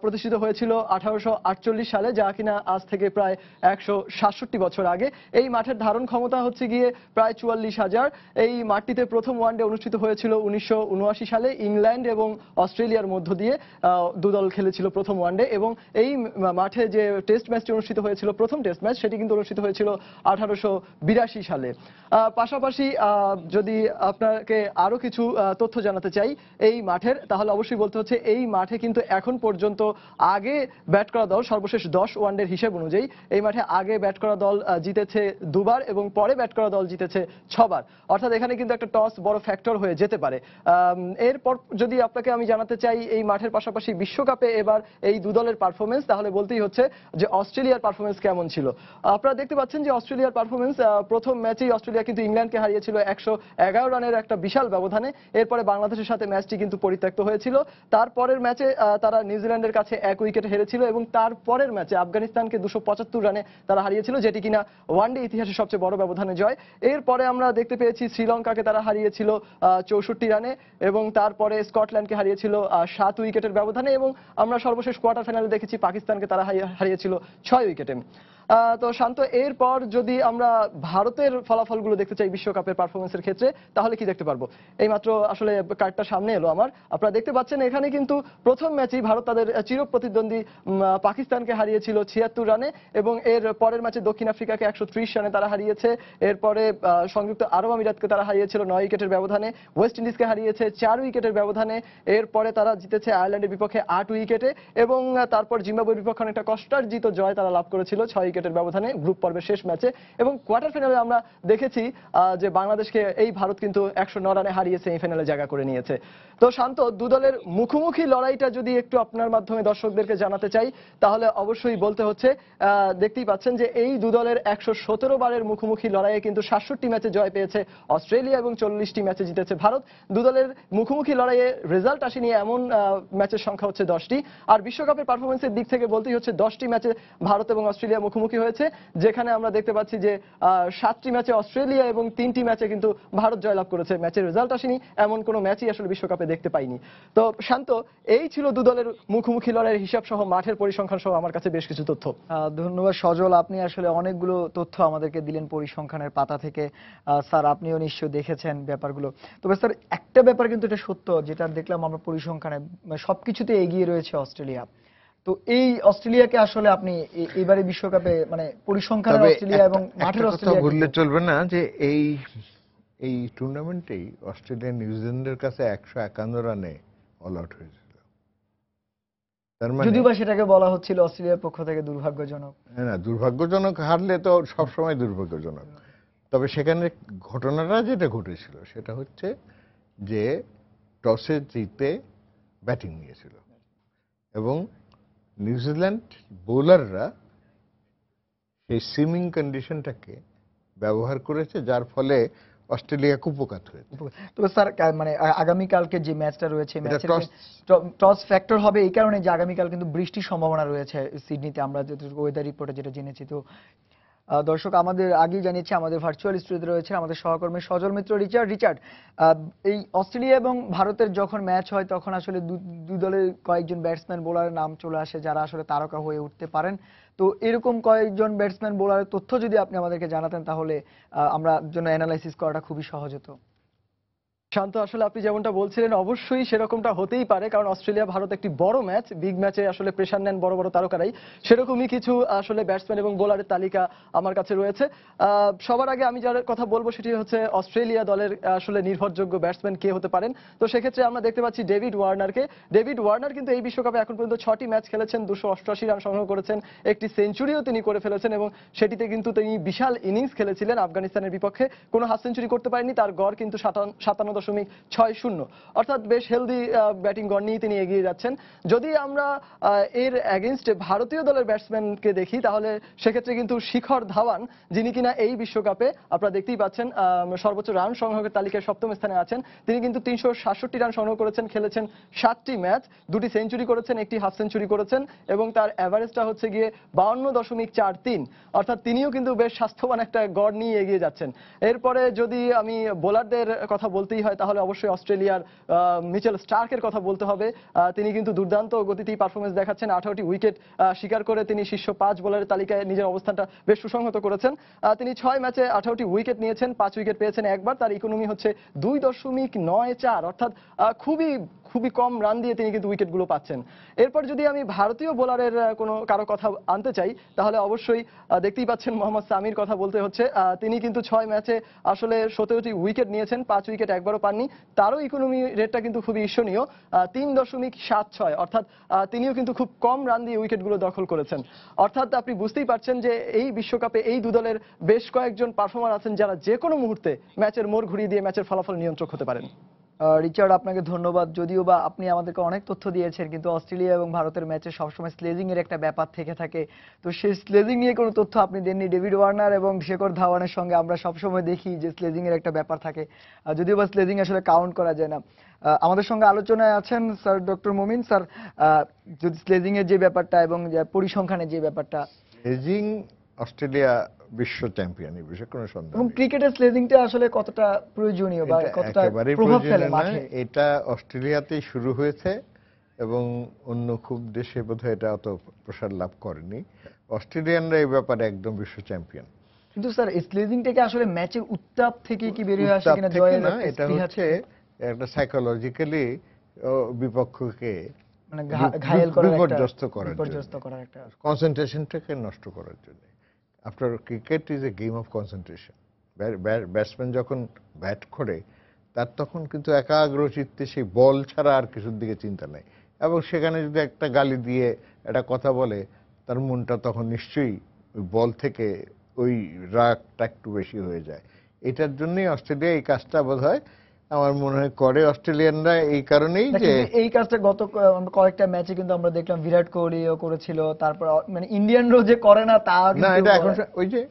প্রতিষ্ঠিত হয়েছিল 1848 সালে, যা কিনা আজ থেকে প্রায় 167 বছর আগে। এই মাঠের ধারণ ক্ষমতা হচ্ছে গিয়ে প্রায় 44,000। এই মাঠটিতে প্রথম ওয়ানডে অনুষ্ঠিত হয়েছিল 1979 সালে ইংল্যান্ড এবং অস্ট্রেলিয়ার মধ্য দিয়ে। দুদল খেলেছিল প্রথম ওয়ানডে, এবং এই মাঠে যে টেস্ট ম্যাচটি অনুষ্ঠিত হয়েছিল, প্রথম টেস্ট ম্যাচ, সেটি কিন্তু অনুষ্ঠিত হয়েছিল 1882 সালে। পাশাপাশি যদি আপনাকে আরো কিছু তথ্য জানাতে চাই এই মাঠের, তাহলে অবশ্যই বলতে হচ্ছে এই মাঠে কিন্তু এখন পর্যন্ত আগে ব্যাট করা দল, সর্বশেষ 10 ওয়ানডের হিসেব অনুযায়ী এই মাঠে আগে ব্যাট করা দল জিতেছে 2 বার এবং পরে ব্যাট করা দল জিতেছে 6 বার। অর্থাৎ এখানে কিন্তু একটা টস বড় ফ্যাক্টর হয়ে যেতে পারে। এরপর যদি আপনাকে আমি জানাতে চাই এই মাঠের পাশাপাশি বিশ্বকাপে এবার এই দু দলের পারফরমেন্স, তাহলে বলতেই হচ্ছে যে অস্ট্রেলিয়ার পারফরমেন্স কেমন ছিল। আপনারা দেখতে পাচ্ছেন যে অস্ট্রেলিয়ার পারফরমেন্স, প্রথম ম্যাচেই অস্ট্রেলিয়া কিন্তু ইংল্যান্ডকে হারিয়েছিল 111 রানের একটা বিশাল ব্যবধানে। এরপরে বাংলাদেশের সাথে ম্যাচটি কিন্তু পরিত্যক্ত হয়েছিল। তারপরের ম্যাচে তারা নিউজিল্যান্ডের কাছে 1 উইকেটে হেরেছিল এবং তারপরের ম্যাচে আফগানিস্তানকে 275 রানে তারা হারিয়েছিল, যেটি কিনা ওয়ানডে ইতিহাসের সবচেয়ে বড় ব্যবধানে জয়। এরপরে আমরা দেখতে পেয়েছি শ্রীলঙ্কাকে তারা হারিয়েছিল 64 রানে, এবং তারপরে স্কটল্যান্ডকে হারিয়েছিল 7 উইকেটের ব্যবধানে, এবং আমরা সর্বশেষ কোয়ার্টার ফাইনালে দেখেছি পাকিস্তানকে তারা হারিয়েছিল 6 উইকেটে। তো শান্ত, এরপর যদি আমরা ভারতের ফলাফলগুলো দেখতে চাই বিশ্বকাপের পারফরমেন্সের ক্ষেত্রে, তাহলে কি দেখতে পারবো? এইমাত্র আসলে কার্ডটা সামনে এলো আমার, আপনারা দেখতে পাচ্ছেন এখানে কিন্তু প্রথম ম্যাচেই ভারত তাদের চিরপ্রতিদ্বন্দ্বী পাকিস্তানকে হারিয়েছিল 76 রানে, এবং এর পরের ম্যাচে দক্ষিণ আফ্রিকাকে 130 রানে তারা হারিয়েছে। এরপরে সংযুক্ত আরব আমিরাতকে তারা হারিয়েছিল 9 উইকেটের ব্যবধানে, ওয়েস্ট ইন্ডিজকে হারিয়েছে 4 উইকেটের ব্যবধানে। এরপরে তারা জিতেছে আয়ারল্যান্ডের বিপক্ষে 8 উইকেটে, এবং তারপর জিম্বাবুয়ের বিপক্ষে অনেকটা কষ্টার্জিত জয় তারা লাভ করেছিল 6 উইকেটের ব্যবধানে গ্রুপ পর্বের শেষ ম্যাচে। এবং কোয়ার্টার ফাইনালে আমরা দেখেছি যে বাংলাদেশকে এই ভারত কিন্তু 109 রানে হারিয়ে সেমিফাইনালে জায়গা করে নিয়েছে। তো শান্ত, দু দলের মুখোমুখি লড়াইটা যদি একটু আপনার মাধ্যমে দর্শকদেরকে জানাতে চাই, তাহলে অবশ্যই বলতে হচ্ছে দেখতেই পাচ্ছেন যে এই দু দলের 117 বারের মুখোমুখি লড়াইয়ে কিন্তু 67টি ম্যাচে জয় পেয়েছে অস্ট্রেলিয়া এবং 40টি ম্যাচে জিতেছে ভারত। দু দলের মুখোমুখি লড়াইয়ে রেজাল্ট আসেনি এমন ম্যাচের সংখ্যা হচ্ছে 10টি। আর বিশ্বকাপের পারফরমেন্সের দিক থেকে বলতেই হচ্ছে 10টি ম্যাচে ভারত এবং অস্ট্রেলিয়া মুখোমুখি হয়েছে, যেখানে আমরা দেখতে পাচ্ছি যে 7টি ম্যাচে অস্ট্রেলিয়া এবং 3টি ম্যাচে কিন্তু ভারত জয়লাভ করেছে। ম্যাচের রেজাল্ট আসেনি এমন কোনো ম্যাচই আসলে বিশ্বকাপে দেখতে পাইনি। তো শান্ত, এই ছিল দু দলের মুখোমুখি লড়াইয়ের হিসাব সহ মাঠের পরিসংখ্যান সহ আমার কাছে বেশ কিছু তথ্য। ধন্যবাদ সজল, আপনি আসলে অনেকগুলো তথ্য আমাদেরকে দিলেন পরিসংখ্যানের পাতা থেকে। স্যার, আপনিও নিশ্চয়ই দেখেছেন ব্যাপারগুলো। তবে স্যার, একটা ব্যাপার কিন্তু এটা সত্য, যেটা দেখলাম আমরা পরিসংখ্যানে, সবকিছুতে এগিয়ে রয়েছে অস্ট্রেলিয়া। তো এই অস্ট্রেলিয়াকে আসলে আপনি এবারে বিশ্বকাপে মানে পরিসংখ্যানের অস্ট্রেলিয়া এবং মাঠের অস্ট্রেলিয়া ভুললে চলবে না যে এই টুর্নামেন্টেই অস্ট্রেলিয়া নিউজিল্যান্ডের কাছে 151 রানে অল আউট হয়েছিল। তার মানে যদিও বা সেটাকে বলা হচ্ছিল অস্ট্রেলিয়ার পক্ষ থেকে দুর্ভাগ্যজনক। না, দুর্ভাগ্যজনক হারলে তো সবসময় দুর্ভাগ্যজনক। তবে সেখানে ঘটনাটা যেটা ঘটেছিল সেটা হচ্ছে যে টসে জিতে ব্যাটিং নিয়েছিল এবং নিউজিল্যান্ড বোলাররা সেই সিমিং কন্ডিশনটাকে ব্যবহার করেছে, যার ফলে অস্ট্রেলিয়া কুপকাত হয়েছে। তবে স্যার, মানে আগামীকালকে যে ম্যাচটা রয়েছে, টস ফ্যাক্টর হবে এই কারণে যে আগামীকাল কিন্তু বৃষ্টির সম্ভাবনা রয়েছে সিডনিতে, আমরা যেটুকু ওয়েদার রিপোর্টে যেটা জেনেছি। তো দর্শক, আমাদের আগেই জানিয়েছি আমাদের ভার্চুয়াল স্টুডিওতে রয়েছে আমাদের সহকর্মী সজল মিত্র রিচার্ড। এই অস্ট্রেলিয়া এবং ভারতের যখন ম্যাচ হয় তখন আসলে দুই দলের কয়েকজন ব্যাটসম্যান বোলারের নাম চলে আসে যারা আসলে তারকা হয়ে উঠতে পারেন। তো এরকম কয়েকজন ব্যাটসম্যান বোলারের তথ্য যদি আপনি আমাদেরকে জানাতেন তাহলে আমরা জন্য অ্যানালাইসিস করাটা খুবই সহজ হতো। শান্ত, আসলে আপনি যেমনটা বলছিলেন অবশ্যই সেরকমটা হতেই পারে, কারণ অস্ট্রেলিয়া ভারত একটি বড় ম্যাচ, বিগ ম্যাচে আসলে প্রেশার নেন বড় বড় তারকারাই। সেরকমই কিছু আসলে ব্যাটসম্যান এবং বোলারের তালিকা আমার কাছে রয়েছে। সবার আগে আমি যার কথা বলবো সেটি হচ্ছে অস্ট্রেলিয়া দলের আসলে নির্ভরযোগ্য ব্যাটসম্যান কে হতে পারেন। তো সেক্ষেত্রে আমরা দেখতে পাচ্ছি ডেভিড ওয়ার্নারকে। ডেভিড ওয়ার্নার কিন্তু এই বিশ্বকাপে এখন পর্যন্ত 6টি ম্যাচ খেলেছেন, 288 রান সংগ্রহ করেছেন, একটি সেঞ্চুরিও তিনি করে ফেলেছেন, এবং সেটিতে কিন্তু তিনি বিশাল ইনিংস খেলেছিলেন আফগানিস্তানের বিপক্ষে। কোনো হাফ সেঞ্চুরি করতে পারেননি, তার গড় কিন্তু 57 55.60, অর্থাৎ বেশ হেলদি ব্যাটিং গড় নিয়ে তিনি এগিয়ে যাচ্ছেন। যদি আমরা এর অ্যাগেনস্টে ভারতীয় দলের ব্যাটসম্যানকে দেখি তাহলে সেক্ষেত্রে কিন্তু শিখর ধাওয়ান, যিনি কিনা এই বিশ্বকাপে আপনারা দেখতেই পাচ্ছেন সর্বোচ্চ রান সংগ্রহের তালিকায় 7ম স্থানে আছেন। তিনি কিন্তু 367 রান সংগ্রহ করেছেন, খেলেছেন 7টি ম্যাচ, 2টি সেঞ্চুরি করেছেন, 1টি হাফ সেঞ্চুরি করেছেন এবং তার অ্যাভারেজটা হচ্ছে গিয়ে 52.43, অর্থাৎ তিনিও কিন্তু বেশ স্বাস্থ্যবান একটা গড় নিয়ে এগিয়ে যাচ্ছেন। এরপরে যদি আমি বোলারদের কথা বলতেই হয় তাহলে অবশ্যই অস্ট্রেলিয়ার মিচেল স্টার্কের কথা বলতে হবে। তিনি কিন্তু দুর্দান্ত গতিতেই পারফরমেন্স দেখাচ্ছেন, 18টি উইকেট শিকার করে তিনি শীর্ষ 5 বোলারের তালিকায় নিজের অবস্থানটা বেশ সুসংহত করেছেন। তিনি 6 ম্যাচে 18টি উইকেট নিয়েছেন, 5 উইকেট পেয়েছেন একবার, তার ইকোনমি হচ্ছে 2.94, অর্থাৎ খুবই কম রান দিয়ে তিনি কিন্তু উইকেটগুলো পাচ্ছেন। এরপর যদি আমি ভারতীয় বোলারের কারো কথা আনতে চাই তাহলে অবশ্যই দেখতেই পাচ্ছেন মোহাম্মদ সামির কথা বলতে হচ্ছে। তিনি কিন্তু 6 ম্যাচে আসলে 17টি উইকেট নিয়েছেন, 5 উইকেট একবারও পাননি, তারও ইকোনমি রেটটা কিন্তু খুবই ঈর্ষণীয়, 3.76, অর্থাৎ তিনিও কিন্তু খুব কম রান দিয়ে উইকেটগুলো দখল করেছেন। অর্থাৎ আপনি বুঝতেই পারছেন যে এই বিশ্বকাপে এই দু দলের বেশ কয়েকজন পারফর্মার আছেন যারা যে কোনো মুহূর্তে ম্যাচের মোড় ঘুরিয়ে দিয়ে ম্যাচের ফলাফল নিয়ন্ত্রক হতে পারেন। রিচার্ড, আপনাকে ধন্যবাদ। যদিও বা আপনি আমাদেরকে অনেক তথ্য দিয়েছেন, কিন্তু অস্ট্রেলিয়া এবং ভারতের ম্যাচে সবসময় স্লেজিং এর একটা ব্যাপার থেকে থাকে, তো সেই স্লেজিং নিয়ে কোনো তথ্য আপনি দেননি। ডেভিড ওয়ার্নার এবং শেখর ধাওয়ানের সঙ্গে আমরা সবসময় দেখি যে স্লেজিং এর একটা ব্যাপার থাকে, যদিও বা স্লেজিং আসলে কাউন্ট করা যায় না। আমাদের সঙ্গে আলোচনায় আছেন স্যার ডক্টর মুমিন স্যার। যদি স্লেজিং এর যে ব্যাপারটা এবং পরিসংখ্যানের যে ব্যাপারটা, স্লেজিং অস্ট্রেলিয়া বিশ্ব চ্যাম্পিয়ন, এই বিষয়ে কোনো সন্দেহ এবং নেই। ক্রিকেটের স্লেজিংটা আসলে কতটা প্রয়োজনীয় বা কতটা একেবারেই প্রভাব ফেলে প্রয়োজনীয় মাঠে? নয়। এটা অস্ট্রেলিয়াতেই শুরু হয়েছে এবং অন্য খুব দেশে বোধহয় এটা অত প্রসার লাভ করেনি। অস্ট্রেলিয়ানরা এই ব্যাপারে একদম বিশ্ব চ্যাম্পিয়ন। কিন্তু স্যার স্লেজিংটাকে আসলে ম্যাচের উত্তাপ থেকে কি বেরিয়ে আসে উত্তাপ কিনা? থেকে জয়ের না, একটা এটা স্পৃহা হচ্ছে একটা সাইকোলজিক্যালি বিপক্ষকে মানে ঘায়েল করার একটা, বিপর্যস্ত করার একটা, কনসেন্ট্রেশনটাকে নষ্ট করার জন্য। After cricket is a game of concentration. Batsman যখন ব্যাট করে তার তখন কিন্তু একাগ্র চিত্তে সেই বল ছাড়া আর কিছুর দিকে চিন্তা নেই, এবং সেখানে যদি একটা গালি দিয়ে একটা কথা বলে তার মনটা তখন নিশ্চয়ই ওই বল থেকে ওই রাগটা একটু বেশি হয়ে যায়। এটার জন্যই অস্ট্রেলিয়া এই কাজটা বোধহয় আমার মনে হয় করে অস্ট্রেলিয়ানরা, এই কারণেই যে এই কাজটা গত কয়েকটা ম্যাচে কিন্তু আমরা দেখলাম বিরাট কোহলিও করেছিল, তারপর মানে ইন্ডিয়ানরাও যে করে না তা না, এটা এখন ওই যে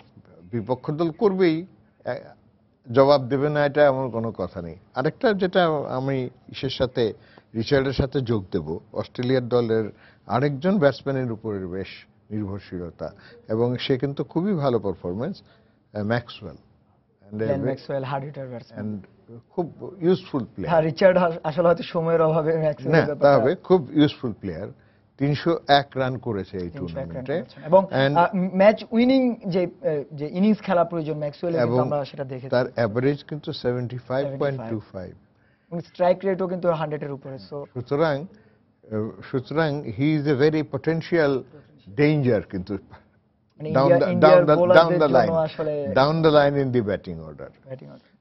বিপক্ষ দল করবেই, জবাব দেবে না, এটা এমন কোনো কথা নেই। আরেকটা যেটা আমি ইসের সাথে রিচার্ডের সাথে যোগ দেব, অস্ট্রেলিয়ার দলের আরেকজন ব্যাটসম্যানের উপরে বেশ নির্ভরশীলতা, এবং সে কিন্তু খুবই ভালো performance, Maxwell, hard hitter batsman, খুব ইউজফুল প্লেয়ার। হ্যাঁ, রিচার্ড আসলে হয়তো সময়ের অভাবে না, তা হবে খুব ইউজফুল প্লেয়ার। 301 রান করেছে এই টুর্নামেন্টে, এবং ম্যাচ উইনিং যে ইনিংস খেলা প্রয়োজন ম্যাক্সওয়েল, কিন্তু আমরা সেটা দেখেছি। তার এভারেজ কিন্তু 75.25, এবং স্ট্রাইক রেটও কিন্তু 100 এর উপরে। সুতরাং he is a very potential danger, কিন্তু down the line in the batting order.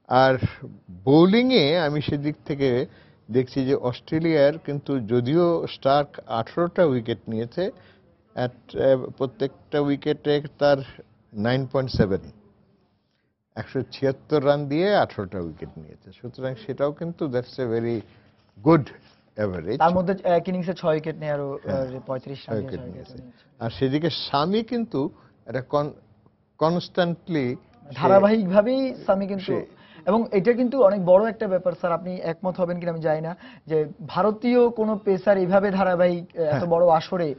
আর বোলিং এ আমি সেদিক থেকে দেখছি যে অস্ট্রেলিয়ার কিন্তু, যদিও স্টার্ক 18টা উইকেট নিয়েছে, প্রত্যেকটা উইকেটে তার 9.7, 176 রান দিয়ে 18টা উইকেট নিয়েছে। সুতরাং সেটাও কিন্তু that's a very good average. তার মধ্যে এক ইনিংসে 6 উইকেট নিয়ে আরো 35 রান নিয়েছে। আর সেদিকে সামি কিন্তু এটা কনস্ট্যান্টলি, ধারাবাহিকভাবেই সামি কিন্তু, এবং এটা কিন্তু অনেক বড় একটা ব্যাপার স্যার, আপনি একমত হবেন কিনা আমি জানি না, যে ভারতীয় কোন পেসার এইভাবে ধারাবাহিক এত বড় আসরে,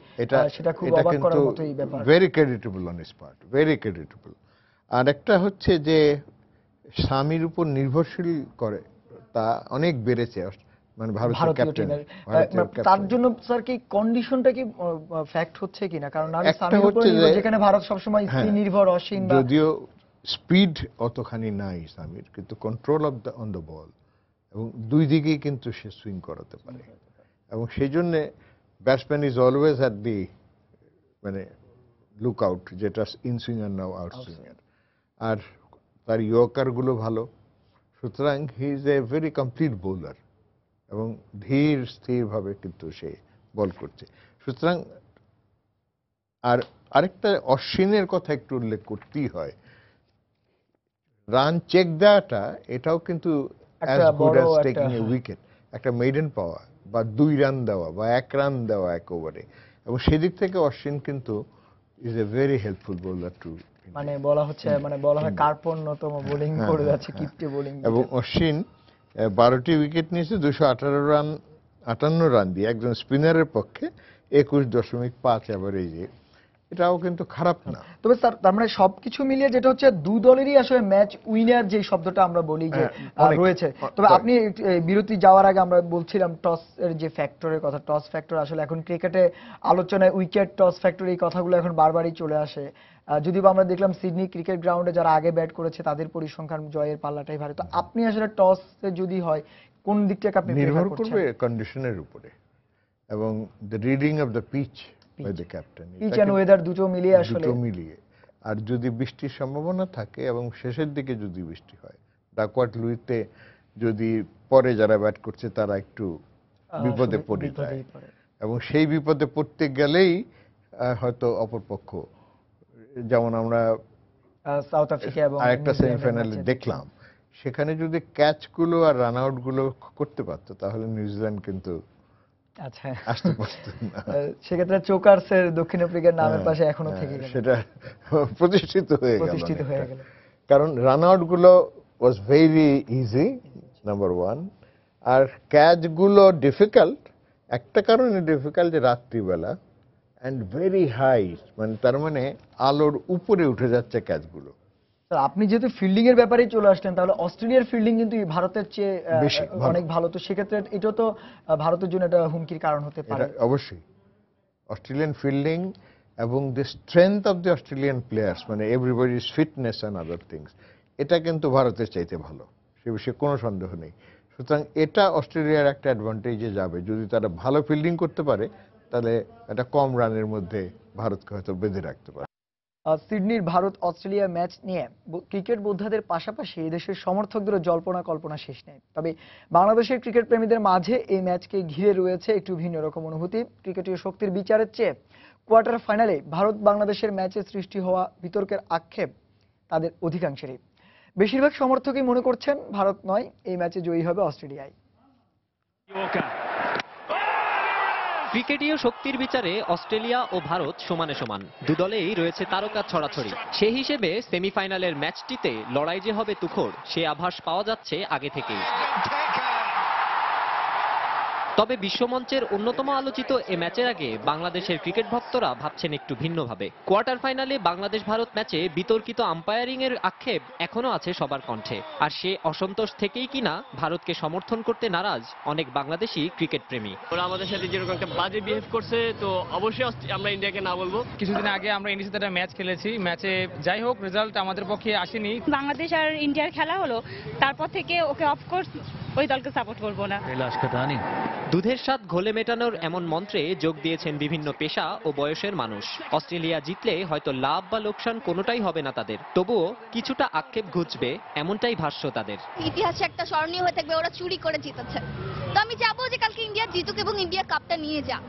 সেটা খুব অবাক করার মতোই ব্যাপার। Very creditable on his part, very creditable. আর একটা হচ্ছে যে সামির উপর নির্ভরশীল করে তা অনেক বেড়েছে, মানে ভারতীয় ক্যাপ্টেনের। তার জন্য স্যার কি কন্ডিশনটা কি ফ্যাক্ট হচ্ছে কিনা? কারণ সামির উপর যেখানে ভারত সবসময় স্পিন নির্ভর, অসীম, যদিও স্পিড অতখানি নাই সামির, কিন্তু কন্ট্রোল অন দ্য বল, এবং দুই দিকেই কিন্তু সে সুইং করাতে পারে, এবং সেই জন্য batsman is always at the মানে লুক আউট, যেটা in swinger now out swinger. আর তার ইয়র্কার গুলো ভালো, সুতরাং he is a very complete bowler, এবং ধীর স্থির ভাবে কিন্তু সে বল করছে। সুতরাং আর আরেকটা অশ্বিনের কথা একটু উল্লেখ করতেই হয়, রান চেক দেওয়াটা এটাও কিন্তু অ্যাজ একটা গুড বড় অ্যাজ একটা টেকিং এ উইকেট, একটা মেইডেন পাওয়া বা 2 রান দেওয়া বা 1 রান দেওয়া এক ওভারে, এবং সেদিক থেকে অশ্বিন কিন্তু is a very helpful bowler too, মানে বলা হচ্ছে মানে বলা হয় কার্পণ্যতম বোলিং করে যাচ্ছে, কিপ্টে বোলিং। এবং অশ্বিন 12টি উইকেট নিয়েছে 258 রান দিয়ে একজন স্পিনারের পক্ষে 21.5 এভারেজে, এটাও কিন্তু খারাপ না। তবে স্যার তার মানে সবকিছু মিলিয়ে যেটা হচ্ছে দু দলেরই আসলে ম্যাচ উইনার যে শব্দটা আমরা বলি যে রয়েছে। তবে আপনি বিরতি যাওয়ার আগে আমরা বলছিলাম টস এর যে ফ্যাক্টরের কথা, টস ফ্যাক্টর আসলে এখন ক্রিকেটে আলোচনায় উইকেট টস ফ্যাক্টর এই কথাগুলো এখন বারবারই চলে আসে। যদিও আমরা দেখলাম সিডনি ক্রিকেট গ্রাউন্ডে যারা আগে ব্যাট করেছে তাদের পরিসংখ্যান জয়ের পাল্লাটাই ভারী। তো আপনি আসলে টস যদি হয় কোন দিকটাকে আপনি নির্ভর করবে কন্ডিশনের উপরে এবং the reading of the pitch by the captain, pitch and weather দুটো মিলিয়ে আসলে দুটো মিলিয়ে। আর যদি বৃষ্টির সম্ভাবনা থাকে এবং শেষের দিকে যদি বৃষ্টি হয়, ডাকওয়ার্থ লুইতে যদি পরে যারা ব্যাট করছে তারা একটু বিপদে পড়ে যায়, এবং সেই বিপদে পড়তে গেলেই হয়তো অপরপক্ষ, যেমন আমরা সাউথ আফ্রিকা এবং আরেকটা সেমিফাইনালে দেখলাম, সেখানে যদি ক্যাচগুলো আর রান আউটগুলো করতে পারতো তাহলে নিউজিল্যান্ড কিন্তু আচ্ছা আসতে পারতো না। সেক্ষেত্রে চোকার্সের দক্ষিণ আফ্রিকার নামের পাশে এখনো থেকে গেল, সেটা প্রতিষ্ঠিত হয়ে গেল, কারণ রান আউটগুলো ওয়াজ ভেরি ইজি নাম্বার 1, আর ক্যাচগুলো ডিফিকাল্ট একটা কারণে ডিফিকাল্ট, যে রাত্রিবেলা অ্যান্ড ভেরি হাই, মানে তার মানে আলোর উপরে উঠে যাচ্ছে ক্যাচগুলো। আপনি যেহেতু ফিল্ডিং এর ব্যাপারেই চলে আসলেন, তাহলে অস্ট্রেলিয়ার ফিল্ডিং কিন্তু ভারতের চেয়ে অনেক ভালো। তো সেক্ষেত্রে এটা তো ভারতের জন্য একটা হুমকির কারণ হতে পারে। অবশ্যই অস্ট্রেলিয়ান ফিল্ডিং এবং the strength of the Australian players, মানে everybody's fitness and other things, এটা কিন্তু ভারতের চাইতে ভালো, সে বিষয়ে কোনো সন্দেহ নেই। সুতরাং এটা অস্ট্রেলিয়ার একটা অ্যাডভান্টেজে যাবে, যদি তারা ভালো ফিল্ডিং করতে পারে তাহলে এটা কম রানের মধ্যে ভারতকে হয়তো বেঁধে রাখতে পারে। সিডনির ভারত অস্ট্রেলিয়া ম্যাচ নিয়ে ক্রিকেট বোদ্ধাদের পাশাপাশি এই দেশের সমর্থকদেরও জল্পনা কল্পনা শেষ নেই। তবে বাংলাদেশের ক্রিকেট প্রেমীদের মাঝে এই ম্যাচকে ঘিরে রয়েছে একটু ভিন্ন রকম অনুভূতি। ক্রিকেটীয় শক্তির বিচারের চেয়ে কোয়ার্টার ফাইনালে ভারত বাংলাদেশের ম্যাচে সৃষ্টি হওয়া বিতর্কের আক্ষেপ তাদের অধিকাংশেরই। বেশিরভাগ সমর্থকই মনে করছেন ভারত নয়, এই ম্যাচে জয়ী হবে অস্ট্রেলিয়ায়। ক্রিকেটীয় শক্তির বিচারে অস্ট্রেলিয়া ও ভারত সমানে সমান, দুদলেই রয়েছে তারকা ছড়াছড়ি। সেই হিসেবে সেমিফাইনালের ম্যাচটিতে লড়াই যে হবে তুখোড়, সে আভাস পাওয়া যাচ্ছে আগে থেকেই। তবে বিশ্বমঞ্চের অন্যতম আলোচিত এ ম্যাচের আগে বাংলাদেশের ক্রিকেট ভক্তরা ভাবছেন একটু ভিন্নভাবে। কোয়ার্টার ফাইনালে বাংলাদেশ ভারত ম্যাচে বিতর্কিত আম্পায়ারিং এর আক্ষেপ এখনো আছে সবার কণ্ঠে, আর সে অসন্তোষ থেকেই কিনা ভারতকে সমর্থন করতে নারাজ অনেক বাংলাদেশি ক্রিকেট প্রেমী। ওরা আমাদের সাথে যেরকম একটা বাজে বিহেভ করছে, তো অবশ্যই আমরা ইন্ডিয়াকে না বলবো। কিছুদিন আগে আমরা ইন্ডিয়ার সাথে একটা ম্যাচ খেলেছি, ম্যাচে যাই হোক রেজাল্ট আমাদের পক্ষে আসেনি। বাংলাদেশ আর ইন্ডিয়ার খেলা হলো, তারপর থেকে ওকে অফকোর্স ওই দলকে সাপোর্ট করবো না। দুধের স্বাদ ঘোলে মেটানোর এমন মন্ত্রে যোগ দিয়েছেন বিভিন্ন পেশা ও বয়সের মানুষ। অস্ট্রেলিয়া জিতলে হয়তো লাভ বা লোকসান কোনোটাই হবে না তাদের, তবুও কিছুটা আক্ষেপ ঘুচবে এমনটাই ভাষ্য তাদের। ইতিহাসে একটা স্মরণীয় হয়ে থাকবে, ওরা চুরি করে জিতেছে। তো আমি চাবো যে কালকে ইন্ডিয়া জিতুক এবং ইন্ডিয়া কাপটা নিয়ে যাক,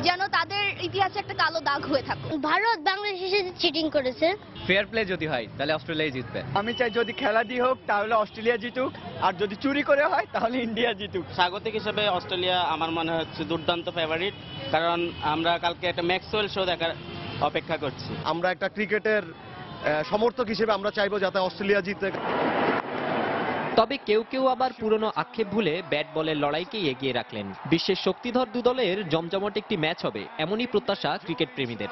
যেন তাদের ইতিহাসে একটা কালো দাগ হয়ে থাকুক। ভারত বাংলাদেশের সাথে চিটিং করেছে। ফেয়ার প্লে যদি হয় তাহলে অস্ট্রেলিয়া জিতবে। আমি চাই যদি খেলা দিয়ে হোক তাহলে অস্ট্রেলিয়া জিতুক, আর যদি চুরি করে হয় তাহলে ইন্ডিয়া জিতুক। স্বাগতিক হিসেবে অস্ট্রেলিয়া আমার মনে হচ্ছে দুর্দান্ত ফেভারিট, কারণ আমরা কালকে একটা ম্যাক্সওয়েল শো দেখার অপেক্ষা করছি। আমরা একটা ক্রিকেটের সমর্থক হিসেবে আমরা চাইবো যাতে অস্ট্রেলিয়া জিতে। তবে কেউ কেউ আবার পুরনো আক্ষেপ ভুলে ব্যাট বলের লড়াইকেই এগিয়ে রাখলেন। বিশ্বের শক্তিধর দুদলের জমজমট একটি ম্যাচ হবে এমনই প্রত্যাশা ক্রিকেট প্রেমীদের।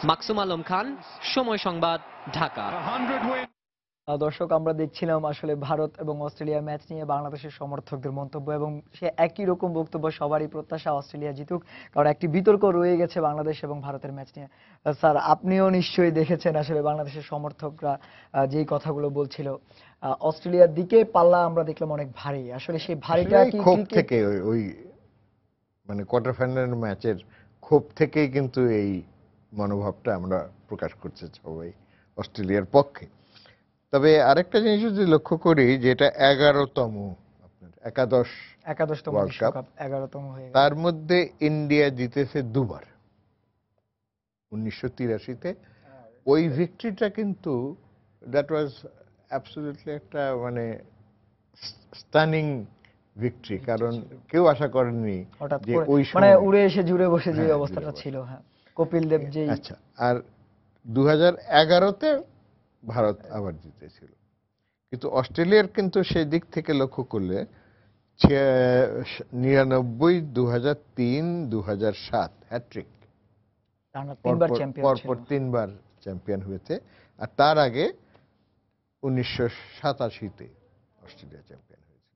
মাকসুম আলম খান, সময় সংবাদ, ঢাকা। দর্শক, আমরা দেখছিলাম আসলে ভারত এবং অস্ট্রেলিয়া ম্যাচ নিয়ে বাংলাদেশের সমর্থকদের মন্তব্য, এবং সে একই রকম বক্তব্য, সবারই প্রত্যাশা অস্ট্রেলিয়া জিতুক, কারণ একটি বিতর্ক রয়ে গেছে বাংলাদেশ এবং ভারতের ম্যাচ নিয়ে। স্যার, আপনিও নিশ্চয়ই দেখেছেন আসলে বাংলাদেশের সমর্থকরা যেই কথাগুলো বলছিল, অস্ট্রেলিয়ার দিকে পাল্লা আমরা দেখলাম অনেক ভারী। আসলে সেই ভারীটা কি ক্ষোভ থেকে ওই মানে কোয়ার্টার ফাইনাল ম্যাচের ক্ষোভ থেকেই কিন্তু এই মনোভাবটা আমরা প্রকাশ করছে সবাই অস্ট্রেলিয়ার পক্ষে। তবে আরেকটা জিনিস যদি লক্ষ্য করি, যেটা 11তম আপনার একাদশতম বিশ্বকাপ, 11তম হয়ে গেল, তার মধ্যে ইন্ডিয়া জিতেছে দুবার। 1983-তে ওই ভিক্টরিটা কিন্তু দ্যাট ওয়াজ অ্যাবসলিউটলি একটা মানে স্টানিং ভিক্টরি, কারণ কেউ আশা করেনি হঠাৎ যে করে ওই মানে সময় উড়ে এসে জুড়ে বসে যে হ্যাঁ, অবস্থাটা জুড়ে ছিল। হ্যাঁ, কপিল দেব যেই আচ্ছা, আর 2011-তে ভারত আবার জিতেছিল, কিন্তু অস্ট্রেলিয়ার কিন্তু সেই দিক থেকে লক্ষ্য করলে 99, 2003, 2007 হ্যাট্রিক, টানা তিনবার চ্যাম্পিয়ন ছিল। পরপর 3বার চ্যাম্পিয়ন হয়েছে। আর তার আগে 1987-তে অস্ট্রেলিয়া চ্যাম্পিয়ন হয়েছিল।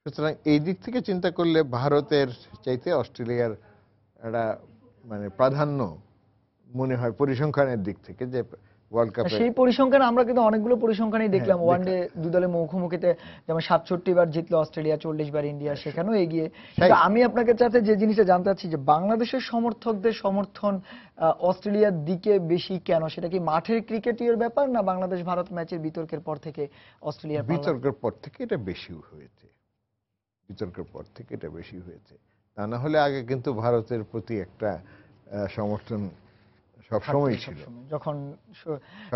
সুতরাং এই দিক থেকে চিন্তা করলে ভারতের চাইতে অস্ট্রেলিয়ার একটা মানে প্রাধান্য মনে হয় পরিসংখ্যানের দিক থেকে, যে ওয়ার্ল্ড কাপে সেই পরিসংখ্যান আমরা কিন্তু অনেকগুলো পরিসংখ্যানই দেখলাম। হ্যাঁ, ওয়ানডে দুই দলের মুখোমুখিতে যেমন 67 বার জিতলো অস্ট্রেলিয়া, 40 বার ইন্ডিয়া, সেখানেও এগিয়ে। কিন্তু আমি আপনাকে চাইতে যে জিনিসটা জানতে চাচ্ছি যে বাংলাদেশের সমর্থকদের সমর্থন অস্ট্রেলিয়ার দিকে বেশি কেন? সেটা কি মাঠের ক্রিকেটের ব্যাপার, না বাংলাদেশ ভারত ম্যাচের বিতর্কের পর থেকে অস্ট্রেলিয়ার বিতর্কের পর থেকে এটা বেশি হয়েছে, বিতর্কের পর থেকে এটা বেশি হয়েছে। তা না হলে আগে কিন্তু ভারতের প্রতি একটা সমর্থন সবসময় ছিল, যখন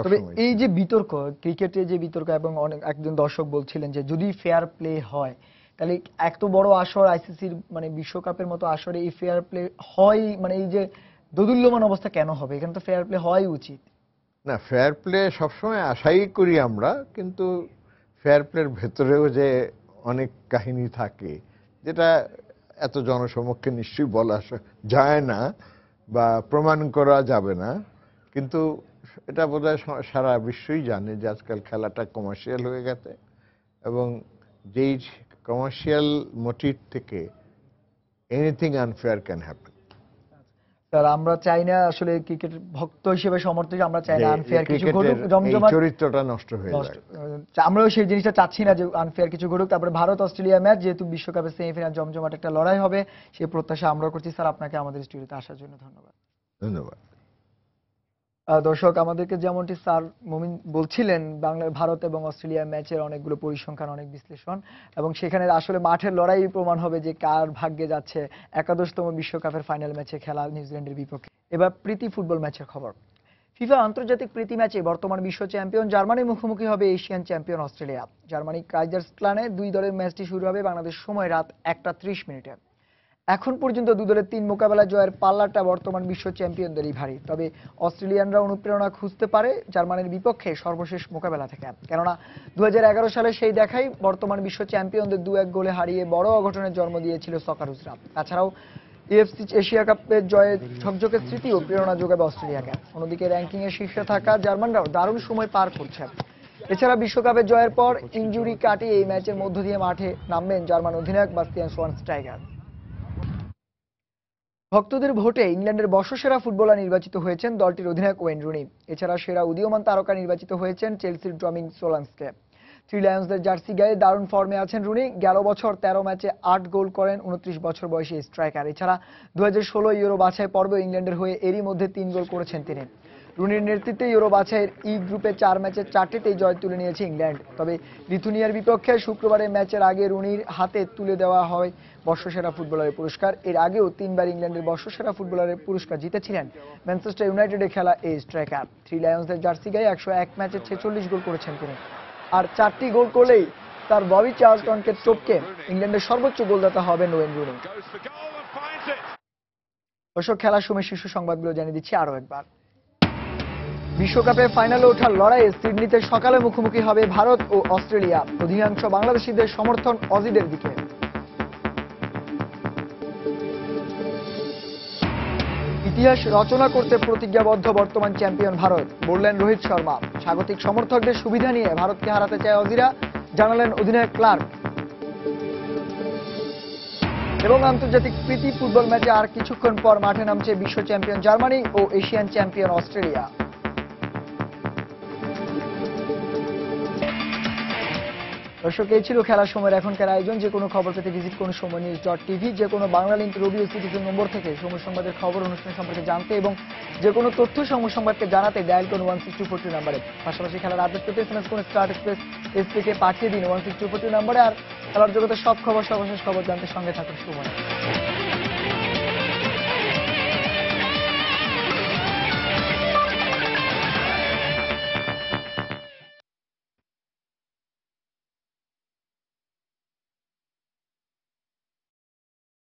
তবে এই যে বিতর্ক, ক্রিকেটে যে বিতর্ক, এবং অনেক একজন দর্শক বলছিলেন যে যদি ফেয়ার প্লে হয় তাহলে এত বড় আসর আইসিসির মানে বিশ্বকাপের মতো আসরে এই ফেয়ার প্লে হয়, মানে এই যে দোদুল্যমান অবস্থা কেন হবে? এখানে তো ফেয়ার প্লে হওয়াই উচিত। না, ফেয়ার প্লে সবসময় আশাই করি আমরা, কিন্তু ফেয়ার প্লের ভেতরেও যে অনেক কাহিনী থাকে যেটা এত জনসমক্ষে নিশ্চয়ই বলা যায় না বা প্রমাণ করা যাবে না, কিন্তু এটা বোধহয় সারা বিশ্বই জানে যে আজকাল খেলাটা কমার্শিয়াল হয়ে গেছে, এবং যেই কমার্শিয়াল মোটিভ থেকে anything unfair can happen. Sir, আমরা চাই না আসলে ক্রিকেট ভক্ত হিসেবে সমর্থক, আমরা চাই না আনফেয়ার কিছু ঘটুক, জমজমাট চরিত্রটা নষ্ট হয়ে যায়। আমরাও সেই জিনিসটা চাচ্ছি না যে আনফেয়ার কিছু ঘটুক। তারপরে ভারত অস্ট্রেলিয়া ম্যাচ, যেহেতু বিশ্বকাপের সেমিফাইনাল জমজমাট একটা লড়াই হবে, সেই প্রত্যাশা আমরা করছি। স্যার, আপনাকে আমাদের স্টুডিওতে আসার জন্য ধন্যবাদ। ধন্যবাদ। দর্শক, আমাদেরকে যেমনটি স্যার মুমিন বলছিলেন, ভারত এবং অস্ট্রেলিয়া ম্যাচের অনেকগুলো পরিসংখ্যান, অনেক বিশ্লেষণ, এবং সেখানে আসলে মাঠের লড়াই প্রমাণ হবে যে কার ভাগ্যে যাচ্ছে 11তম বিশ্বকাপের ফাইনাল ম্যাচে খেলা নিউজিল্যান্ডের বিপক্ষে। এবার প্রীতি ফুটবল ম্যাচের খবর। ফিফা আন্তর্জাতিক প্রীতি ম্যাচে বর্তমান বিশ্ব চ্যাম্পিয়ন জার্মানির মুখোমুখি হবে এশিয়ান চ্যাম্পিয়ন অস্ট্রেলিয়া। জার্মানি কাইজারস্লানে দুই দলের ম্যাচটি শুরু হবে বাংলাদেশ সময় রাত 1:30। এখন পর্যন্ত দুই দলের 3 মোকাবেলা জয়ের পাল্লাটা বর্তমান বিশ্ব চ্যাম্পিয়নদেরই ভারী। তবে অস্ট্রেলিয়ানরা অনুপ্রেরণা খুঁজতে পারে জার্মানির বিপক্ষে সর্বশেষ মোকাবেলা থেকে, কেননা 2011 সালে সেই দেখাই বর্তমান বিশ্ব চ্যাম্পিয়নদের 2-1 গোলে হারিয়ে বড় অঘটনের জন্ম দিয়েছিল সকারুজরা। তাছাড়াও এএফসি এশিয়া কাপের জয়ের ঝকঝকে স্মৃতি ও প্রেরণা যোগাবে অস্ট্রেলিয়াকে। অন্যদিকে র্যাঙ্কিংয়ে শীর্ষে থাকা জার্মানরাও দারুণ সময় পার করছে। এছাড়া বিশ্বকাপের জয়ের পর ইনজুরি কাটিয়ে এই ম্যাচের মধ্য দিয়ে মাঠে নামবেন জার্মান অধিনায়ক বাস্তিয়ান শোয়ানস্টাইগার। ভক্তদের ভোটে ইংল্যান্ডের বর্ষসেরা ফুটবলার নির্বাচিত হয়েছেন দলটির অধিনায়ক ওয়েন রুনি। এছাড়া সেরা উদীয়মান তারকা নির্বাচিত হয়েছেন চেলসির ড্রমিং সোলান্সকে। থ্রি লায়ন্সদের জার্সি গায়ে দারুণ ফর্মে আছেন রুনি। গেল বছর 13 ম্যাচে 8 গোল করেন 29 বছর বয়সী স্ট্রাইকার। এছাড়া 2016 ইউরো বাছাই পর্বে ইংল্যান্ডের হয়ে এরই মধ্যে 3 গোল করেছেন তিনি। রুনির নেতৃত্বে ইউরো বাছাইয়ের ই গ্রুপে 4 ম্যাচে 4টিতেই জয় তুলে নিয়েছে ইংল্যান্ড। তবে লিথুনিয়ার বিপক্ষে শুক্রবারের ম্যাচের আগে রুনির হাতে তুলে দেওয়া হয় বর্ষসেরা ফুটবলারের পুরস্কার। এর আগেও 3 বার ইংল্যান্ডের বর্ষসেরা ফুটবলারের পুরস্কার জিতেছিলেন ম্যানচেস্টার ইউনাইটেডে খেলা এই স্ট্রাইকার। থ্রি লায়ন্সদের জার্সি গায়ে 101 ম্যাচে 46 গোল করেছেন তিনি। আর 4টি গোল করলেই তার ববি চার্লটনকে টপকে ইংল্যান্ডের সর্বোচ্চ গোলদাতা হবেন ওয়েন রুনি। দর্শক, খেলার সময় শীর্ষ সংবাদগুলো জানিয়ে দিচ্ছি আরো একবার। বিশ্বকাপে ফাইনালে ওঠার লড়াইয়ে সিডনিতে সকালে মুখোমুখি হবে ভারত ও অস্ট্রেলিয়া। অধিকাংশ বাংলাদেশিদের সমর্থন অজিদের দিকে। ইতিহাস রচনা করতে প্রতিজ্ঞাবদ্ধ বর্তমান চ্যাম্পিয়ন ভারত, বললেন রোহিত শর্মা। স্বাগতিক সমর্থকদের সুবিধা নিয়ে ভারতকে হারাতে চায় অজিরা, জানালেন অধিনায়ক ক্লার্ক। এবং আন্তর্জাতিক প্রীতি ফুটবল ম্যাচে আর কিছুক্ষণ পর মাঠে নামছে বিশ্ব চ্যাম্পিয়ন জার্মানি ও এশিয়ান চ্যাম্পিয়ন অস্ট্রেলিয়া। দর্শক, এই ছিল খেলার সময়ের এখনকার আয়োজন। যে কোনো খবর পেতে ভিজিট করুন সময়নিউজ.tv। যে কোনো বাংলা লিংক, রবি ও সিটিজেন নম্বর থেকে সময় সংবাদের খবর অনুষ্ঠান সম্পর্কে জানতে এবং যে কোনো তথ্য সময় সংবাদকে জানাতে ডায়াল করুন 16242 নাম্বারে। পাশাপাশি খেলার আপডেট পেতে এসএমএস করুন স্টার এক্সপ্রেস এসপিকে পাঠিয়ে দিন 16242 নাম্বারে। আর খেলার জগতের সব খবর, সর্বশেষ খবর জানতে সঙ্গে থাকুন সময়।